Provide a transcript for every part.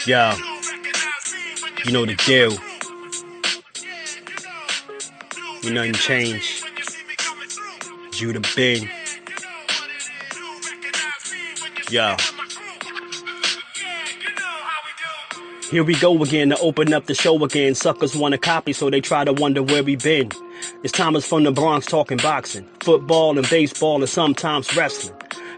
Yeah, you know the deal. You nothing changed. Judah Ben. Yeah. Here we go again to open up the show again. Suckers want to copy, so they try to wonder where we been. It's Thomas from the Bronx talking boxing, football and baseball and sometimes wrestling.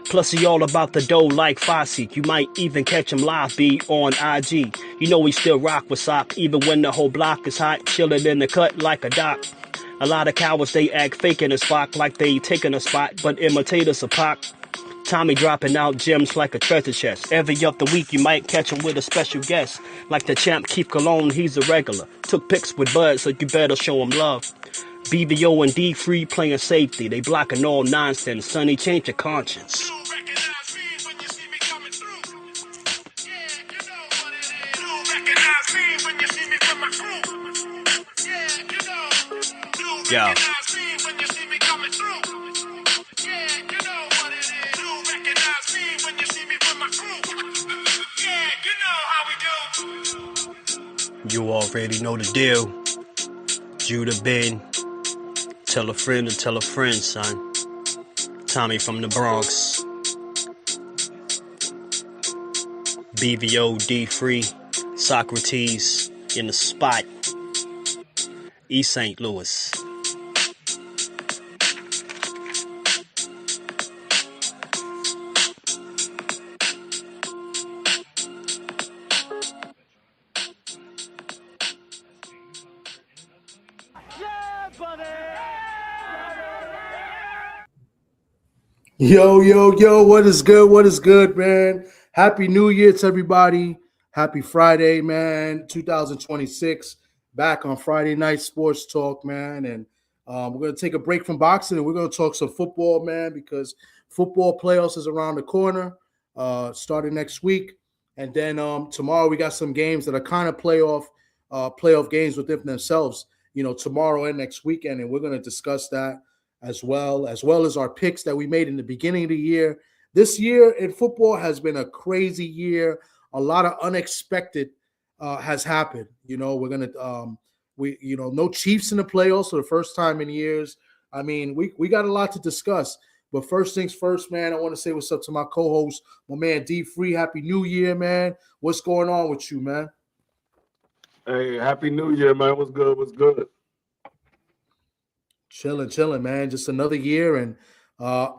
Plus he all about the dough like Fosse. You might even catch him live, be on IG. You know he still rock with sock, even when the whole block is hot. Chillin' in the cut like a doc. A lot of cowards, they act fake in a spot like they taking a spot, but imitators a pop. Tommy dropping out gems like a treasure chest. Every other week you might catch him with a special guest. Like the champ Keith Cologne, he's a regular. Took pics with Bud, so you better show him love. BBO and D-Free playing safety. They blocking all nonsense. Sonny, change your conscience. Yeah. You already know the deal. Judah Ben. Tell a friend to tell a friend, son. Tommy from the Bronx. BVO, D-Free, Socrates in the spot. East St. Louis. Yo, what is good? What is good, man? Happy New Year to everybody. Happy Friday, man. 2026. Back on Friday night sports talk, man. And we're going to take a break from boxing and we're going to talk some football, man, because football playoffs is around the corner, starting next week. And then tomorrow we got some games that are kind of playoff games within themselves, tomorrow and next weekend. And we're going to discuss that as well as our picks that we made in the beginning of the year. This year in football has been a crazy year. A lot of unexpected has happened. We're gonna no Chiefs in the playoffs for the first time in years. I mean, we got a lot to discuss. But first things first, man, I want to say what's up to my co-host, my man D Free. Happy New Year, man. What's going on with you, man? Hey, Happy New Year, man. What's good? What's good? Chilling, man. Just another year. And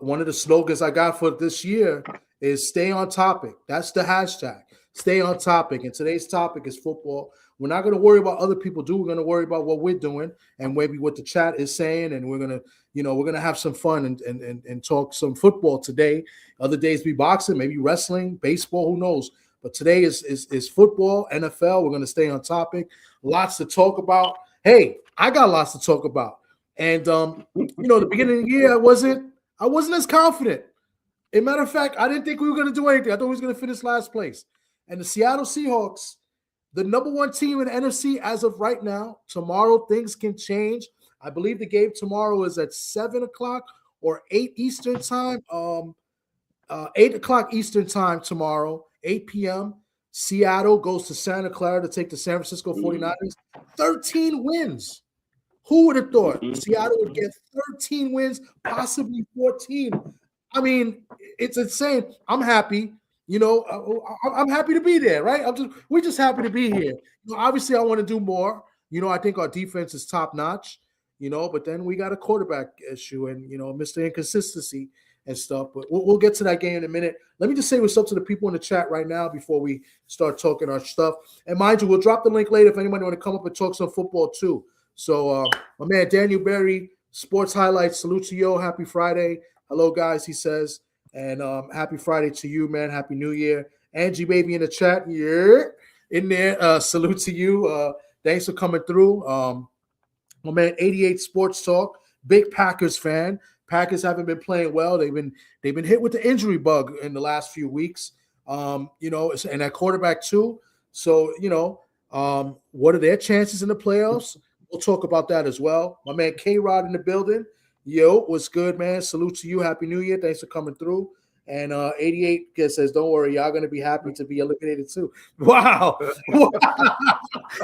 one of the slogans I got for this year is stay on topic. That's the hashtag. Stay on topic. And today's topic is football. We're not going to worry about other people do. We're going to worry about what we're doing and maybe what the chat is saying. And we're going to have some fun and talk some football today. Other days be boxing, maybe wrestling, baseball, who knows. But today is football, NFL. We're going to stay on topic. Lots to talk about. Hey, I got lots to talk about. And the beginning of the year, I wasn't as confident. As a matter of fact, I didn't think we were going to do anything. I thought we was going to finish last place. And the Seattle Seahawks, the number one team in the NFC as of right now. Tomorrow things can change. I believe the game tomorrow is at 7:00 or 8 Eastern time. 8:00 Eastern time tomorrow, 8 p.m. Seattle goes to Santa Clara to take the San Francisco 49ers. 13 wins. Who would have thought Seattle would get 13 wins, possibly 14? I mean, it's insane. I'm happy. I'm happy to be there, right? We're just happy to be here. Obviously, I want to do more. I think our defense is top notch. But then we got a quarterback issue and Mr. Inconsistency and stuff. But we'll get to that game in a minute. Let me just say what's up to the people in the chat right now before we start talking our stuff. And mind you, we'll drop the link later if anybody want to come up and talk some football too. So, my man Daniel Berry, Sports Highlights, salute to you. Happy Friday. Hello, guys, he says. And happy Friday to you, man. Happy New Year. Angie, baby, in the chat. Yeah, in there. Salute to you. Thanks for coming through. My man 88 Sports Talk, big Packers fan. Packers haven't been playing well. They've been hit with the injury bug in the last few weeks. And that quarterback too. So, what are their chances in the playoffs? We'll talk about that as well. My man K-Rod in the building. Yo, what's good, man? Salute to you. Happy New Year. Thanks for coming through. And 88 says, "Don't worry, y'all gonna be happy to be eliminated too." Wow, wow,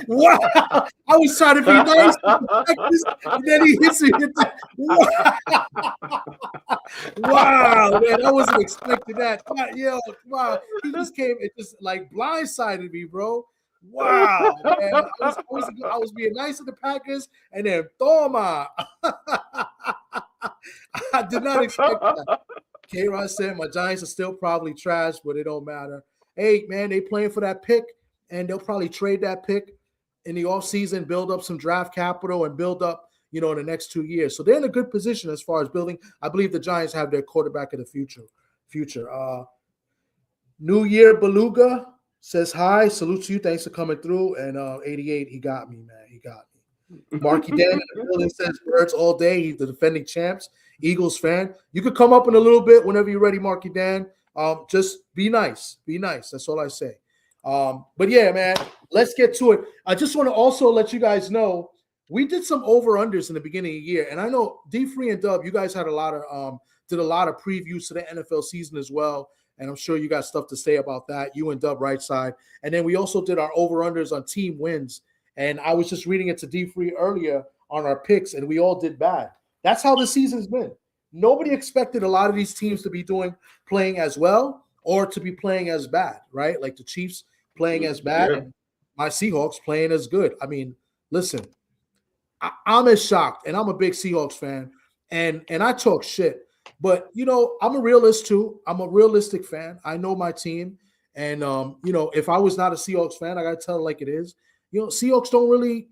wow! I was trying to be nice, and then he hits me with that. Wow, man, I wasn't expecting that. Yo, wow, he just came and just like blindsided me, bro. Wow, man, I was being nice to the Packers, and then Thoma. I did not expect that. K-Rod said my Giants are still probably trash, but it don't matter. Hey, man, they playing for that pick, and they'll probably trade that pick in the offseason, build up some draft capital, and build up, in the next 2 years. So they're in a good position as far as building. I believe the Giants have their quarterback of the future. New Year Beluga says hi. Salute to you. Thanks for coming through. And 88, he got me, man. He got me. Marky Dan in the building says Birds all day. He's the defending champs. Eagles fan. You could come up in a little bit whenever you're ready, Marky Dan. Just be nice. Be nice. That's all I say. But yeah, man, let's get to it. I just want to also let you guys know we did some over-unders in the beginning of the year. And I know D-Free and Dub, you guys had did a lot of previews to the NFL season as well. And I'm sure you got stuff to say about that. You and Dub right side. And then we also did our over-unders on team wins. And I was just reading it to D-Free earlier on our picks, and we all did bad. That's how the season's been. Nobody expected a lot of these teams to be playing as well or to be playing as bad, right? Like the Chiefs playing as bad and my Seahawks playing as good. I mean, listen, I'm as shocked, and I'm a big Seahawks fan, and I talk shit. But, I'm a realist too. I'm a realistic fan. I know my team. And, if I was not a Seahawks fan, I got to tell it like it is. Seahawks don't really,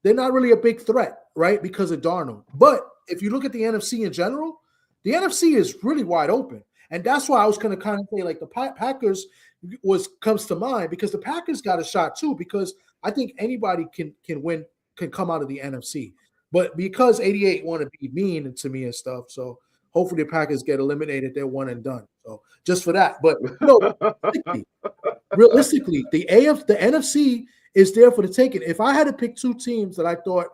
they're not really a big threat, right? Because of Darnold. But if you look at the NFC in general, the NFC is really wide open. And that's why I was going to kind of say like the Packers comes to mind, because the Packers got a shot too, because I think anybody can win, can come out of the NFC. But because 88 want to be mean to me and stuff, so hopefully the Packers get eliminated. They're one and done. So just for that. But realistically, the NFC is there for the taking. If I had to pick two teams that I thought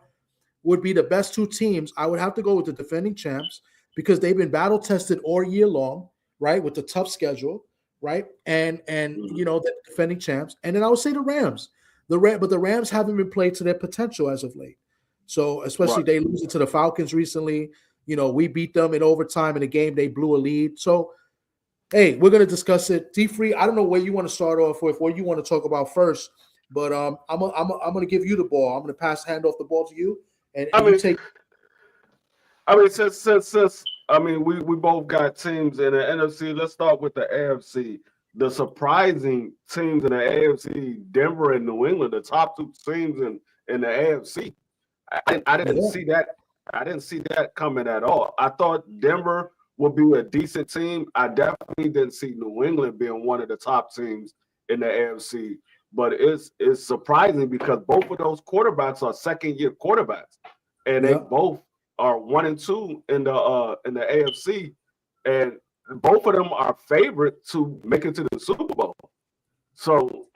would be the best two teams, I would have to go with the defending champs, because they've been battle tested all year long, right? With the tough schedule, right? And the defending champs. And then I would say the Rams. But the Rams haven't been played to their potential as of late. So especially they losing to the Falcons recently. We beat them in overtime in a game they blew a lead. So hey, we're gonna discuss it. D-Free, I don't know where you want to start off with, what you want to talk about first, but I'm gonna give you the ball. I'm gonna hand off the ball to you, and you take. Since we both got teams in the NFC. Let's start with the AFC. The surprising teams in the AFC, Denver and New England, the top two teams in the AFC. I didn't see that. I didn't see that coming at all. I thought Denver would be a decent team. I definitely didn't see New England being one of the top teams in the AFC. But it's surprising because both of those quarterbacks are second-year quarterbacks, and they both are 1 and 2 in the AFC, and both of them are favorite to make it to the Super Bowl. So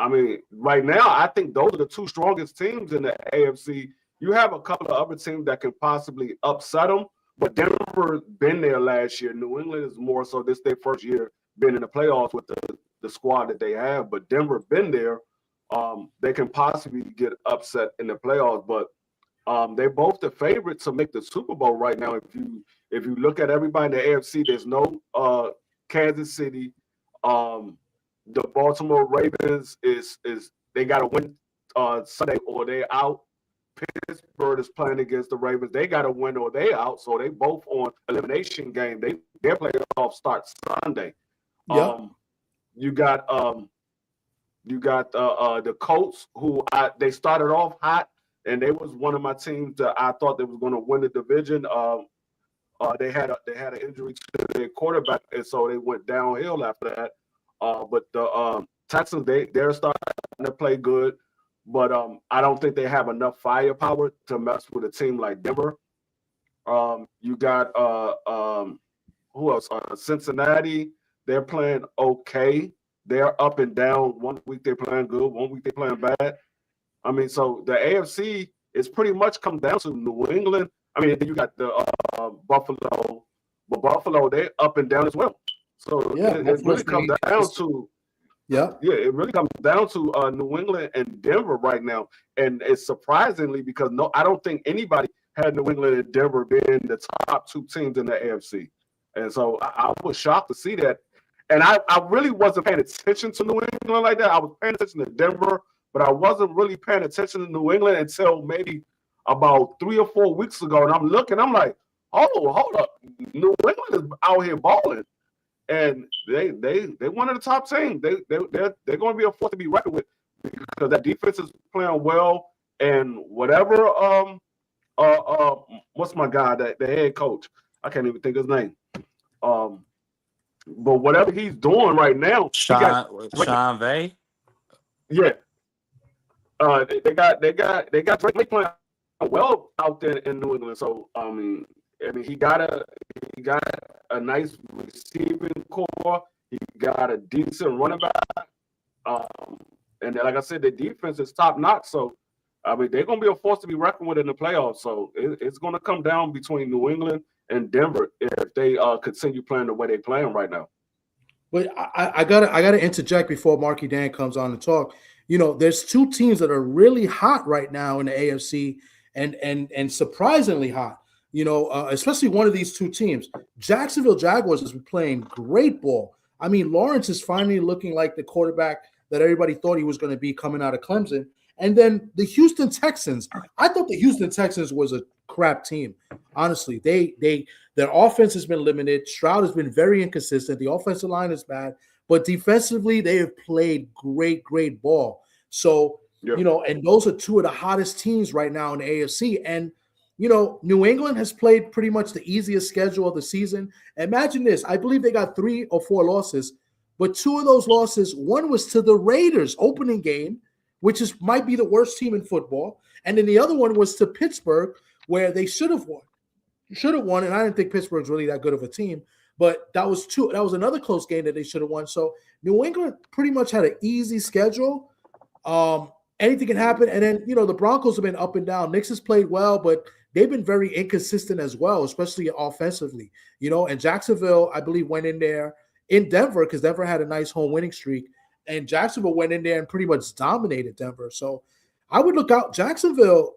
right now, I think those are the two strongest teams in the AFC. You have a couple of other teams that can possibly upset them, but Denver been there last year. New England is more so this their first year being in the playoffs with the squad that they have, but Denver been there. They can possibly get upset in the playoffs, but they're both the favorites to make the Super Bowl right now. If you look at everybody in the AFC, there's no Kansas City. The Baltimore Ravens is they got to win Sunday or they're out. Pittsburgh is playing against the Ravens. They got to win or they out. So they both on elimination game. Their playoff starts Sunday. Yep. You got the Colts, who they started off hot, and they was one of my teams that I thought they was going to win the division. They had an injury to their quarterback, and so they went downhill after that. But the Texans, they're starting to play good, but I don't think they have enough firepower to mess with a team like Denver. You got who else? Cincinnati. They're playing okay. They're up and down. 1 week they're playing good, 1 week they're playing bad. So the AFC is pretty much come down to New England. You got the Buffalo, but Buffalo, they're up and down as well. So Yeah, it really comes down to it really comes down to New England and Denver right now, and it's surprisingly because I don't think anybody had New England and Denver being the top two teams in the AFC, and so I was shocked to see that. And I really wasn't paying attention to New England like that. I was paying attention to Denver, but I wasn't really paying attention to New England until maybe about 3 or 4 weeks ago. And I'm looking, I'm like, oh, hold up, New England is out here balling. And they one of the top teams. They're going to be a force to be reckoned with because that defense is playing well. And whatever what's my guy, the head coach? I can't even think his name. But whatever he's doing right now, Sean Vay. Yeah. They got Drake playing well out there in New England. So I mean he got a nice receiving core. He got a decent running back. And like I said, the defense is top notch. So I mean they're gonna be a force to be reckoned with in the playoffs. So it's gonna come down between New England and Denver if they continue playing the way they're playing right now. But I gotta interject before Marky Dan comes on to talk. You know, there's two teams that are really hot right now in the AFC, and surprisingly hot. You know, especially one of these two teams. Jacksonville Jaguars has been playing great ball. I mean, Lawrence is finally looking like the quarterback that everybody thought he was going to be coming out of Clemson. And then the Houston Texans. I thought the Houston Texans was a crap team. Honestly, their offense has been limited. Stroud has been very inconsistent. The offensive line is bad, but defensively they have played great ball. So, you know, and those are two of the hottest teams right now in the AFC. And, you know, New England has played pretty much the easiest schedule of the season. Imagine this. I believe they got 3 or 4 losses, but 2 of those losses, one was to the Raiders opening game, which might be the worst team in football. And then the other one was to Pittsburgh, where they should have won. And I didn't think Pittsburgh's really that good of a team. But that was another close game that they should have won. So New England pretty much had an easy schedule. Anything can happen. And then, you know, the Broncos have been up and down. Knicks has played well, but they've been very inconsistent as well, especially offensively. You know, and Jacksonville, I believe, went in there in Denver because Denver had a nice home winning streak. And Jacksonville went in there and pretty much dominated Denver. So I would look out. Jacksonville,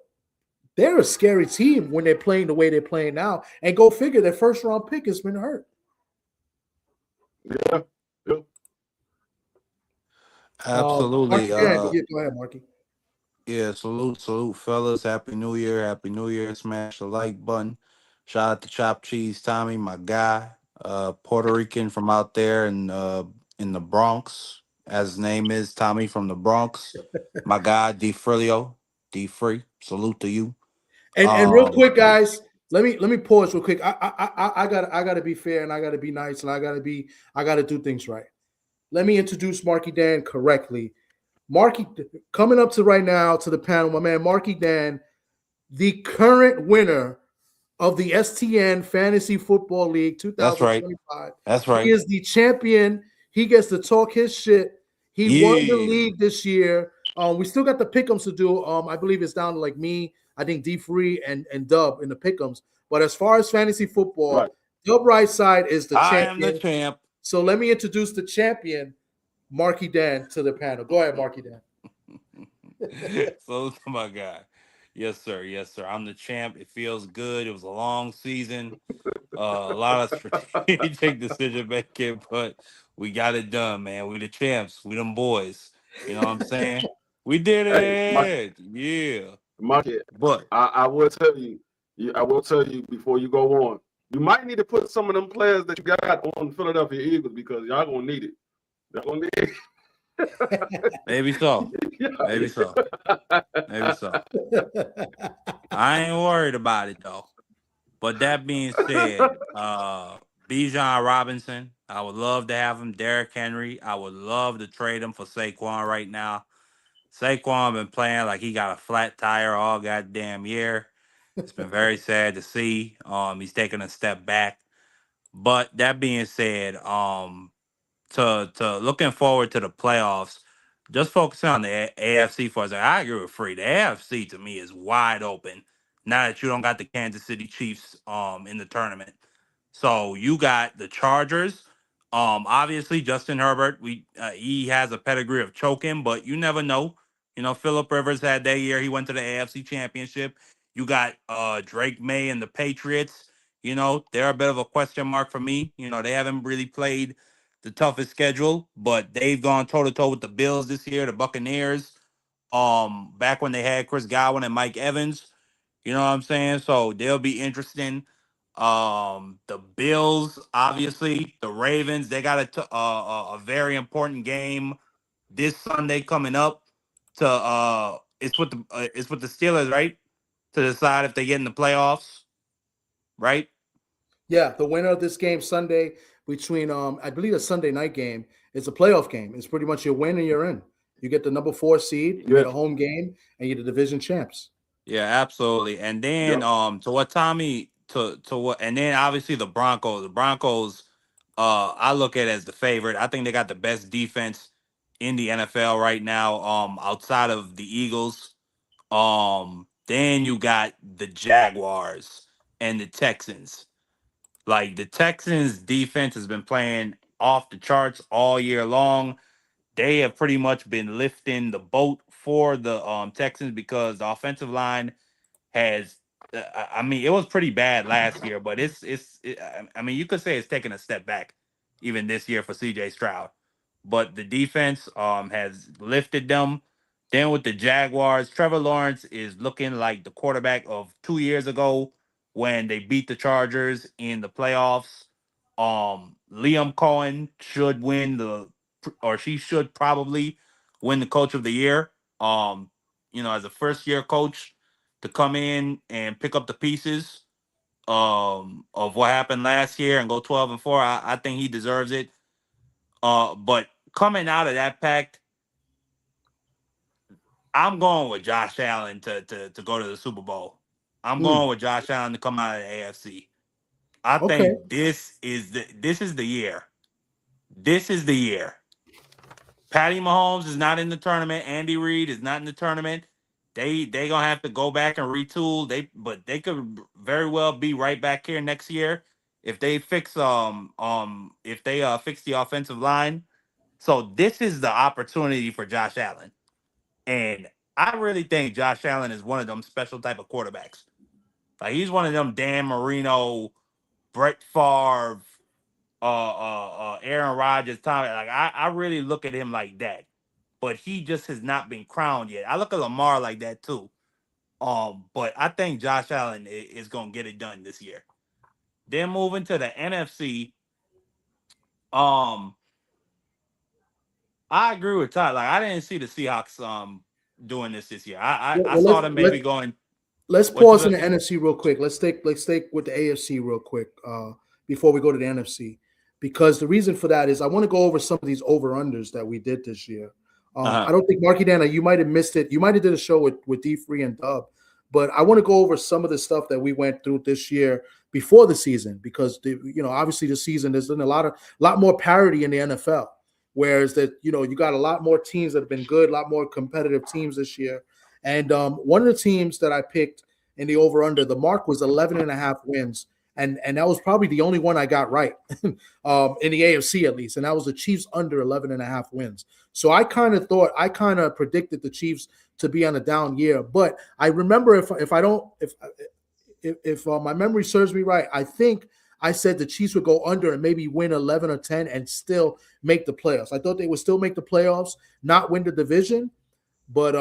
they're a scary team when they're playing the way they're playing now. And go figure, their first-round pick has been hurt. Yeah. Absolutely. Go ahead, Marky. Yeah, salute, fellas. Happy New Year. Smash the like button. Shout out to Chop Cheese Tommy, my guy. Puerto Rican from out there in the Bronx, as his name is, Tommy from the Bronx. My guy, D Frilio. D Free. Salute to you. And real quick, guys, let me pause real quick. I gotta be fair and I gotta be nice and I gotta do things right. Let me introduce Marky Dan correctly. Marky, coming up to right now to the panel, my man Marky Dan, the current winner of the STN Fantasy Football League 2025. That's right. He is the champion. He gets to talk his shit. He won the league this year. We still got the pick'ems to do. I believe it's down to like me, I think D Free and Dub in the pick'ems. But as far as fantasy football, Dub right side is the champion. I am the champ. So let me introduce the champion, Marky Dan, to the panel. Go ahead, Marky Dan. So, my guy. Yes, sir. I'm the champ. It feels good. It was a long season. A lot of strategic decision making, but we got it done, man. We the champs. We them boys. You know what I'm saying? We did it. Yeah. Marky, but I will tell you before you go on. You might need to put some of them players that you got on Philadelphia Eagles because y'all gonna need it. Y'all gonna need it. Maybe so. I ain't worried about it though. But that being said, Bijan Robinson, I would love to have him. Derrick Henry, I would love to trade him for Saquon right now. Saquon been playing like he got a flat tire all goddamn year. It's been very sad to see. He's taking a step back. But that being said, to looking forward to the playoffs, just focusing on the AFC for a second. I agree with Free. The AFC to me is wide open now that you don't got the Kansas City Chiefs in the tournament. So you got the Chargers, Obviously Justin Herbert, he has a pedigree of choking, but you never know. You know, Phillip Rivers had that year. He went to the AFC Championship. You got Drake May and the Patriots. You know, they're a bit of a question mark for me. You know, they haven't really played the toughest schedule, but they've gone toe to toe with the Bills this year, the Buccaneers. Back when they had Chris Godwin and Mike Evans. You know what I'm saying? So they'll be interesting. The Bills, obviously, the Ravens, they got a very important game this Sunday coming up. It's with the Steelers, right? To decide if they get in the playoffs, right? Yeah, the winner of this game Sunday between I believe a Sunday night game. It's a playoff game. It's pretty much your win and you're in. You get the number 4 seed, you Yeah, get a home game, and you're the division champs. Yeah, absolutely. And then yep. to what Tommy to what and then obviously the Broncos. The Broncos I look at as the favorite. I think they got the best defense in the NFL right now, outside of the Eagles. Then you got the Jaguars and the Texans. Like the Texans defense has been playing off the charts all year long. They have pretty much been lifting the boat for the Texans because the offensive line has I mean it was pretty bad last year, but I mean you could say it's taken a step back even this year for CJ Stroud. But the defense has lifted them. Then with the Jaguars, Trevor Lawrence is looking like the quarterback of 2 years ago when they beat the Chargers in the playoffs. Liam Cohen should win or she should probably win the coach of the year. You know, as a first year coach, to come in and pick up the pieces of what happened last year and go 12-4. I think he deserves it. But coming out of that pact, I'm going with Josh Allen to go to the Super Bowl. I'm Hmm. going with Josh Allen to come out of the AFC. I Okay. think this is the year. This is the year. Patty Mahomes is not in the tournament. Andy Reid is not in the tournament. They gonna have to go back and retool. But they could very well be right back here next year if they fix the offensive line. So this is the opportunity for Josh Allen, and I really think Josh Allen is one of them special type of quarterbacks. Like he's one of them Dan Marino, Brett Favre, Aaron Rodgers, Tommy. Like I really look at him like that, but he just has not been crowned yet. I look at Lamar like that too. But I think Josh Allen is gonna get it done this year. Then moving to the NFC, um, I agree with Todd. Like I didn't see the Seahawks doing this year. I Well, saw them maybe going. let's What you pause in gonna the say? NFC real quick. Let's take with the AFC real quick before we go to the NFC, because the reason for that is I want to go over some of these over unders that we did this year. I Uh-huh. don't think Marky Dana, you might have missed it. You might have did a show with D Free and Dub, but I want to go over some of the stuff that we went through this year before the season because obviously the season there's been a lot more parity in the NFL. Whereas that you got a lot more teams that have been good, a lot more competitive teams this year. And one of the teams that I picked in the over under, the mark was 11 and a half wins. And that was probably the only one I got right in the AFC at least. And that was the Chiefs under 11 and a half wins. So I kind of predicted the Chiefs to be on a down year. But I remember if my memory serves me right, I think I said the Chiefs would go under and maybe win 11 or 10 and still make the playoffs. I thought they would still make the playoffs, not win the division, but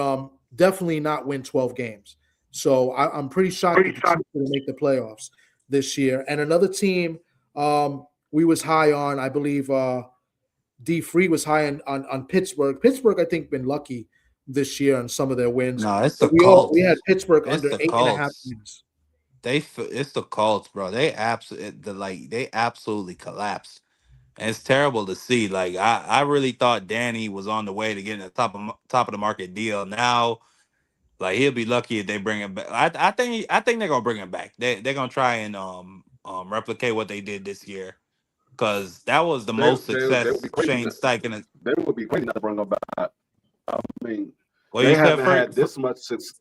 definitely not win 12 games. So I'm pretty shocked that the Chiefs will make the playoffs this year. And another team we was high on, I believe D Free was high on Pittsburgh. Pittsburgh, I think, been lucky this year on some of their wins. No, it's the But we had Colts. Pittsburgh It's under the 8.5 Colts. wins. It's the Colts, bro. They absolutely collapsed. And it's terrible to see. Like I really thought Danny was on the way to getting a top of the market deal. Now, like he'll be lucky if they bring him back. I think they're gonna bring him back. They're gonna try and replicate what they did this year because that was the They most they would be success crazy. Shane Steichen. They would be crazy not to bring them back. I mean, Well, they you said haven't had this much since.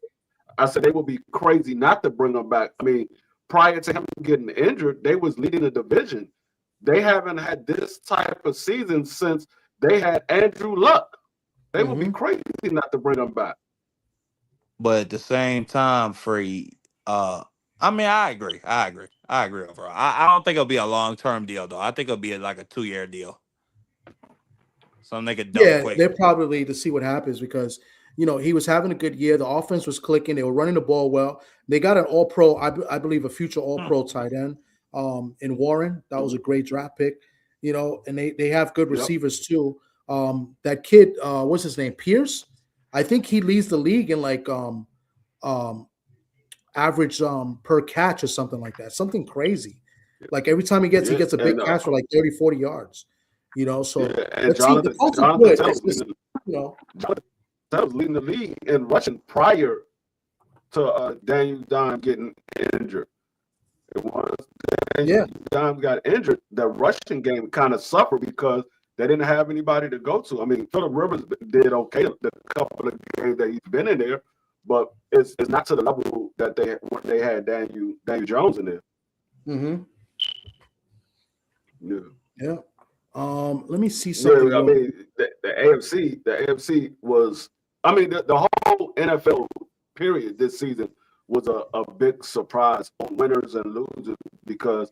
I said they would be crazy not to bring them back. I mean, prior to him getting injured, they was leading the division. they haven't had this type of season since they had Andrew Luck. They would be crazy not to bring him back. But at the same time, Free, I mean, I agree overall. I don't think it'll be a long-term deal, though. I think it'll be like a 2-year deal. Something they could done quick. They're probably to see what happens because, he was having a good year. The offense was clicking. They were running the ball well. They got an all-pro, I believe a future all-pro tight end in Warren. That was a great draft pick, and they have good receivers too. That kid, what's his name? Pierce? I think he leads the league in like average per catch or something like that. Something crazy. Like every time he gets a big catch for like 30, 40 yards. So and Jonathan was leading the league in rushing prior to Daniel Dime getting injured. It was Daniel Dime got injured. The rushing game kind of suffered because they didn't have anybody to go to. I mean, Phillip Rivers did okay the couple of games that he's been in there, but it's not to the level that they had Daniel Jones in there. Mm-hmm. Yeah. Let me see something. I mean, the AFC was. I mean, the whole NFL period this season was a big surprise on winners and losers because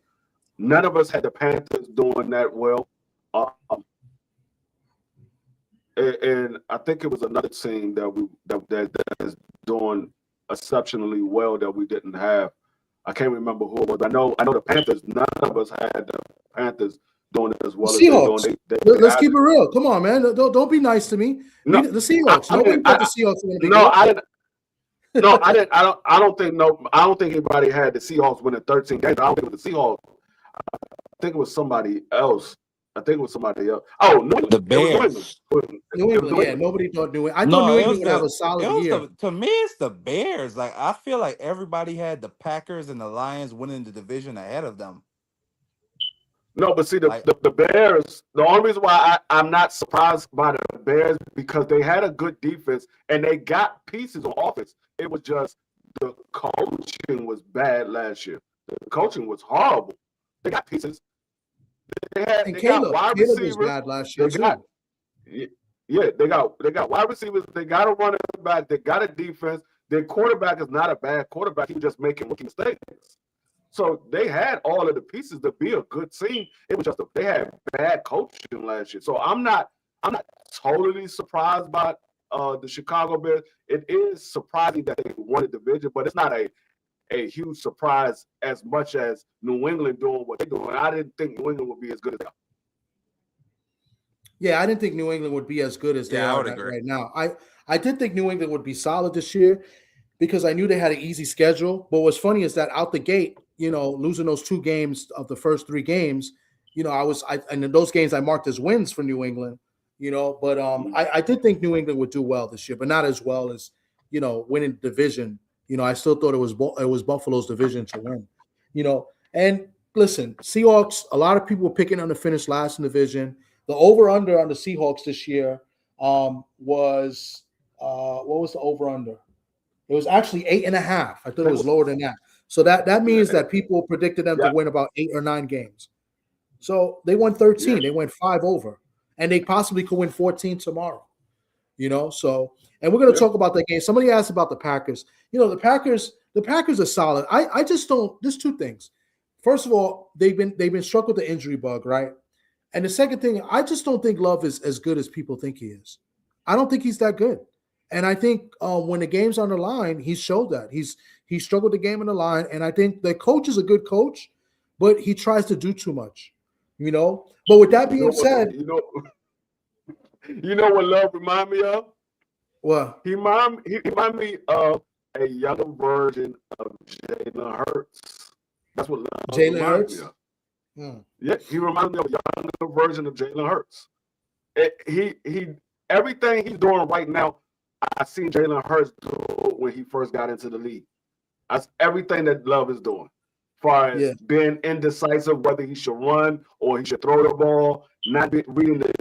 none of us had the Panthers doing that well. And I think it was another team that is doing exceptionally well that we didn't have. I can't remember who it was. I know the Panthers. None of us had the Panthers doing it as well as Seahawks. they're doing. Let's keep it real. Come on, man. Don't be nice to me. No, the Seahawks. Nobody thought the Seahawks were going to be good. I didn't. No, I didn't. I don't think anybody had the Seahawks winning 13 games. I don't think it was the Seahawks. I think it was somebody else. Oh, no, the Bears. New England. Yeah, nobody thought New England. I thought New England would have a solid year. To me, it's the Bears. Like I feel like everybody had the Packers and the Lions winning the division ahead of them. No, but see, the Bears, the only reason why I'm not surprised by the Bears because they had a good defense and they got pieces on offense. It was just the coaching was bad last year. The coaching was horrible. They got pieces. They got wide receivers. Was bad last year they got wide receivers. They got a running back. They got a defense. Their quarterback is not a bad quarterback. He's just making rookie mistakes. So they had all of the pieces to be a good team. It was just they had bad coaching last year. So I'm not totally surprised by the Chicago Bears. It is surprising that they won the division, but it's not a huge surprise as much as New England doing what they're doing. I didn't think New England would be as good as they are. Yeah, I didn't think New England would be as good as they are right now. I did think New England would be solid this year because I knew they had an easy schedule. But what's funny is that out the gate, losing those 2 games of the first 3 games, and in those games I marked as wins for New England, but I did think New England would do well this year, but not as well as, winning the division. I still thought it was Buffalo's division to win, and listen, Seahawks, a lot of people were picking on to finish last in the division. The over-under on the Seahawks this year was what was the over-under? It was actually 8.5. I thought it was lower than that. So that means that people predicted them to win about 8 or 9 games. So they won 13. Yeah. They went 5 over. And they possibly could win 14 tomorrow. So and we're going to talk about that game. Somebody asked about the Packers. The Packers are solid. I just don't. There's 2 things. First of all, they've been struck with the injury bug, right? And the second thing, I just don't think Love is as good as people think he is. I don't think he's that good. And I think when the game's on the line, he showed that. He struggled the game on the line. And I think the coach is a good coach, but he tries to do too much, But with that being said, you know what Love remind me of? What? He remind me of a younger version of Jalen Hurts. That's what Love Jalen Hurts. Yeah, he reminds me of a younger version of Jalen Hurts. He everything he's doing right now, I seen Jalen Hurts do when he first got into the league. That's everything that Love is doing. As far as being indecisive whether he should run or he should throw the ball, not reading the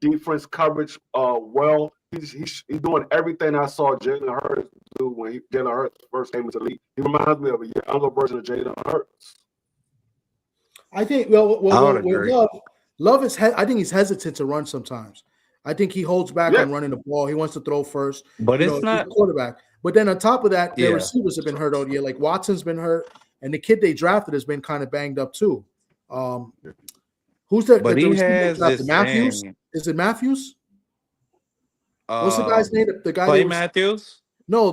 defense coverage well. He's doing everything I saw Jalen Hurts do when Jalen Hurts first came into the league. He reminds me of a younger version of Jalen Hurts. I think I would agree. Love is I think he's hesitant to run sometimes. I think he holds back Yeah. on running the ball. He wants to throw first. But it's He's not. a quarterback. But then on top of that, their Yeah. receivers have been hurt all year. Like Watson's been hurt, and the kid they drafted has been kind of banged up too. Who's the But he receiver has drafted? this Matthews? thing. Is it Matthews? What's the guy's name? The guy Clay they was, Matthews? no,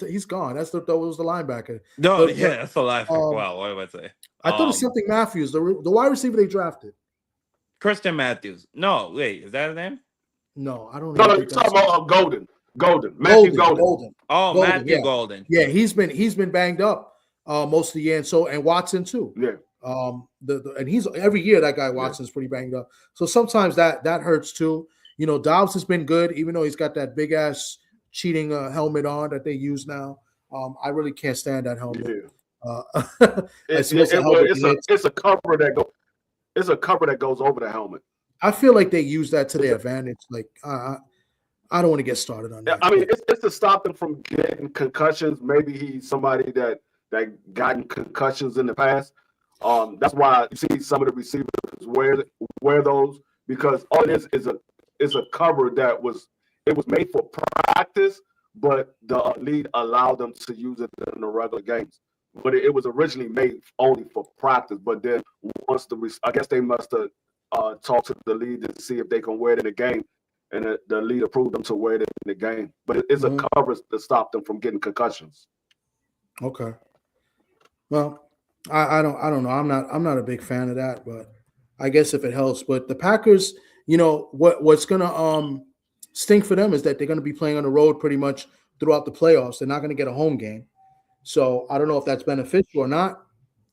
he's gone. That was the linebacker. No, The- yeah, that's a linebacker. um, Wow, what did I say? I thought it's something Matthews, the wide receiver they drafted. Christian Matthews. No, wait, is that his name? No, I don't No, even you're think talking that's about Matthew Golden. Oh, Golden, Matthew yeah. Golden. Yeah, he's been banged up most of the year, and Watson too. Yeah. And he's every year that guy Watson's pretty banged up. So sometimes that hurts too. You know, Dobbs has been good, even though he's got that big ass cheating helmet on that they use now. I really can't stand that helmet. Yeah. It's a cover that goes over the helmet. I feel like they use that to their advantage. Like I don't want to get started on that. I mean, it's to stop them from getting concussions. Maybe he's somebody that gotten concussions in the past. That's why you see some of the receivers wear those, because all it is a cover that was made for practice, but the league allowed them to use it in the regular games. But it was originally made only for practice. But then once I guess they must have talked to the league to see if they can wear it in the game, and the league approved them to wear it in the game. But it's a cover to stop them from getting concussions. Okay. Well, I don't know. I'm not a big fan of that, but I guess if it helps. But the Packers, you know, what's gonna stink for them is that they're gonna be playing on the road pretty much throughout the playoffs. They're not gonna get a home game. So I don't know if that's beneficial or not.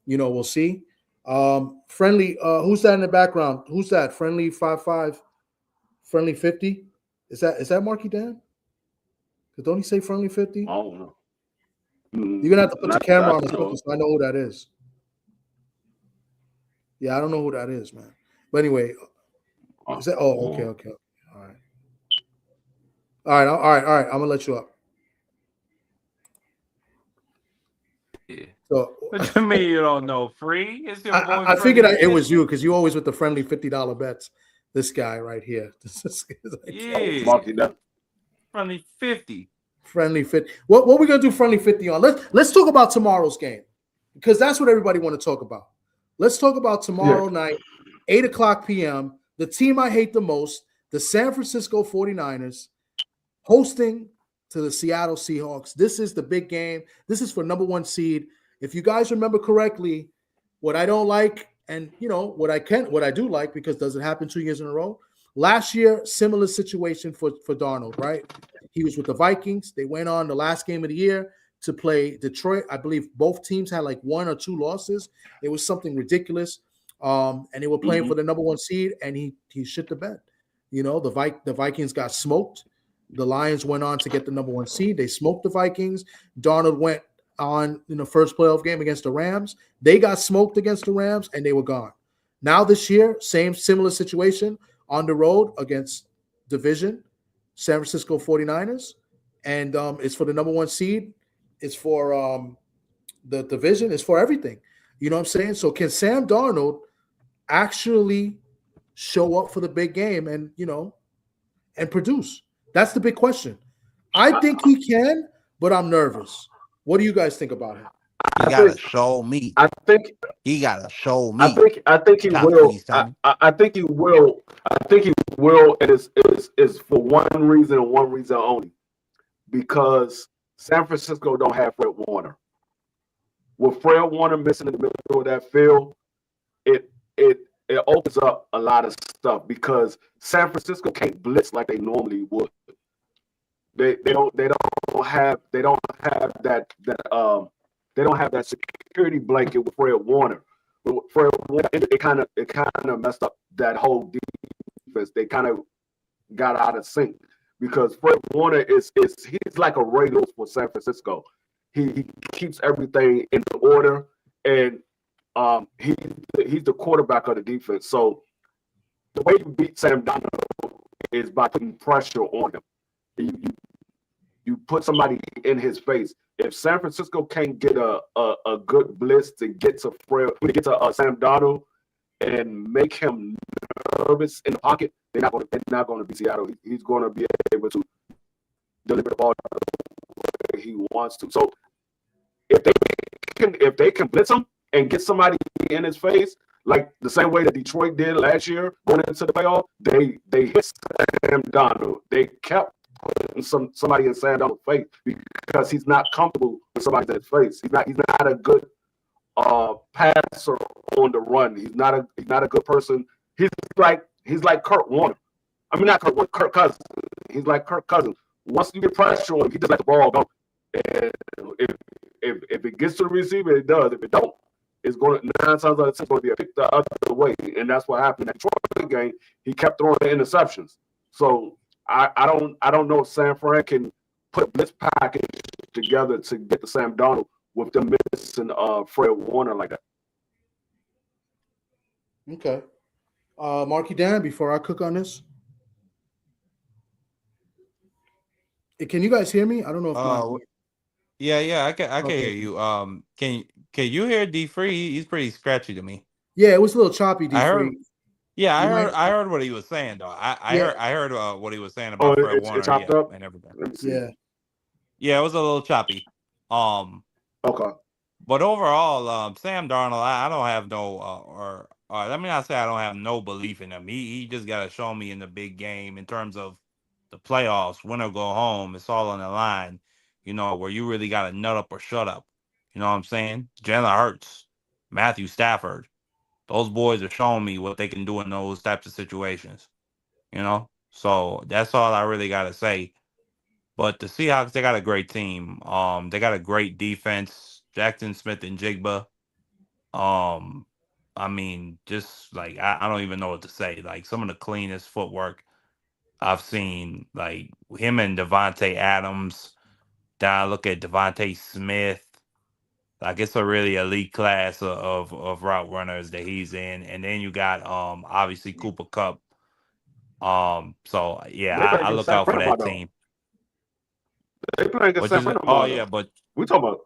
You know, we'll see. Friendly, who's that in the background? Who's that? Friendly 55, friendly 50? Is that Marky Dan? Don't he say friendly 50? I don't know. You're gonna have to put the camera on the so I know who that is. Yeah, I don't know who that is, man. But anyway, is that? Oh, okay. All right. I'm gonna let you up. Yeah. So, What you mean you don't know? Free? It's your boy I figured Friendly it was 50. you because you always with the friendly $50 bets. This guy right here. Yeah. Marky Dan. Friendly 50. Friendly 50. What we gonna do friendly 50 on? Let's talk about tomorrow's game, because that's what everybody want to talk about. Let's talk about tomorrow night, 8:00 p.m. The team I hate the most, the San Francisco 49ers, hosting to the Seattle Seahawks. This is the big game. This is for number 1 seed. If you guys remember correctly, what I don't like, and you know what I do like, because does it happen 2 years in a row? Last year, similar situation for Darnold, right? He was with the Vikings. They went on the last game of the year to play Detroit. I believe both teams had like 1 or 2 losses. It was something ridiculous. And they were playing for the number 1 seed, and he shit the bed. You know, the Vikings got smoked. The Lions went on to get the number 1 seed. They smoked the Vikings. Darnold went on in the first playoff game against the Rams. They got smoked against the Rams, and they were gone. Now this year, similar situation on the road against division San Francisco 49ers, and it's for the number 1 seed. It's for the division. It's for everything. You know what I'm saying? So can Sam Darnold actually show up for the big game and, you know, and produce? That's the big question. I think he can, but I'm nervous. What do you guys think about him? He gotta show me. I think He gotta show me. I think he will. I think he will. I think he will. And is for one reason and one reason only, because San Francisco don't have Fred Warner. With Fred Warner missing in the middle of that field, it opens up a lot of stuff, because San Francisco can't blitz like they normally would. They don't have that security blanket with Fred Warner. With Fred Warner, it kind of messed up that whole defense. They kind of got out of sync, because Fred Warner he's like a radio for San Francisco. He keeps everything in order, and he's the quarterback of the defense. So the way you beat Sam Darnold is by putting pressure on him. You put somebody in his face. If San Francisco can't get a good blitz to get to Sam Darnold, and make him nervous in the pocket, they're not going to be Seattle. He's going to be able to deliver the ball the way he wants to. So if they can blitz him and get somebody in his face, like the same way that Detroit did last year going into the playoff, they hit Sam Darnold. They kept putting somebody in Sam Darnold's face because he's not comfortable with somebody in his face. He's not a good passer on the run. He's not a good person. He's like Kurt Warner. I mean, not Kurt Warner, Kirk Cousins. He's like Kirk Cousins. Once you get pressure on him, he just let the ball go. And if it gets to the receiver, it does. If it don't, it's going to 9 times out of 10 going to be a pick the other way. And that's what happened in the Detroit game. He kept throwing the interceptions. So I don't know if San Fran can put a blitz package together to get the Sam Darnold with them missing Fred Warner like that. Okay. Marky Dan, before I cook on this. Can you guys hear me? I don't know if Yeah, I can Okay. hear you. Can you hear D Free? He's pretty scratchy to me. Yeah, it was a little choppy, D Free. I heard what he was saying though. I heard what he was saying about Fred Warner chopped up and everything. Yeah, it was a little choppy. Okay. But overall, Sam Darnold, I don't have no or let me not say I don't have no belief in him. He just got to show me in the big game in terms of the playoffs, win or go home. It's all on the line, where you really got to nut up or shut up. You know what I'm saying? Jalen Hurts, Matthew Stafford, those boys are showing me what they can do in those types of situations. So that's all I really got to say. But the Seahawks, they got a great team. They got a great defense. Jackson Smith and Jigba. I mean, just like I don't even know what to say. Like some of the cleanest footwork I've seen. Like him and Devontae Adams. Then I look at Devontae Smith. Like it's a really elite class of route runners that he's in. And then you got obviously Cooper Kupp. So yeah, I look out for that team. They playing against San Fran tomorrow. Oh yeah, but we talking about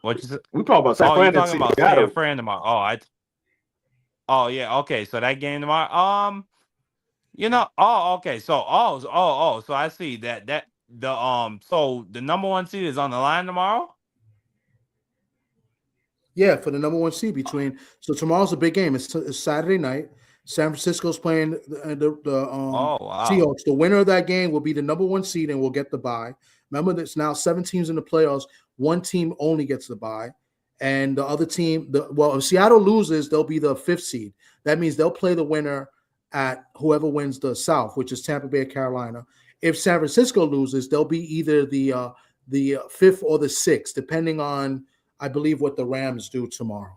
what you said? We talking about San Fran. You talking about San Fran tomorrow? Oh yeah, okay. So that game tomorrow. Okay. So so I see that so the number 1 seed is on the line tomorrow. Yeah, for the number 1 seed so tomorrow's a big game. It's Saturday night. San Francisco's playing the Seahawks. The winner of that game will be the number 1 seed and will get the bye. Remember, there's now 7 teams in the playoffs. 1 team only gets the bye. And the other team, if Seattle loses, they'll be the 5th seed. That means they'll play the winner at whoever wins the South, which is Tampa Bay or Carolina. If San Francisco loses, they'll be either the 5th or the 6th, depending on, I believe, what the Rams do tomorrow.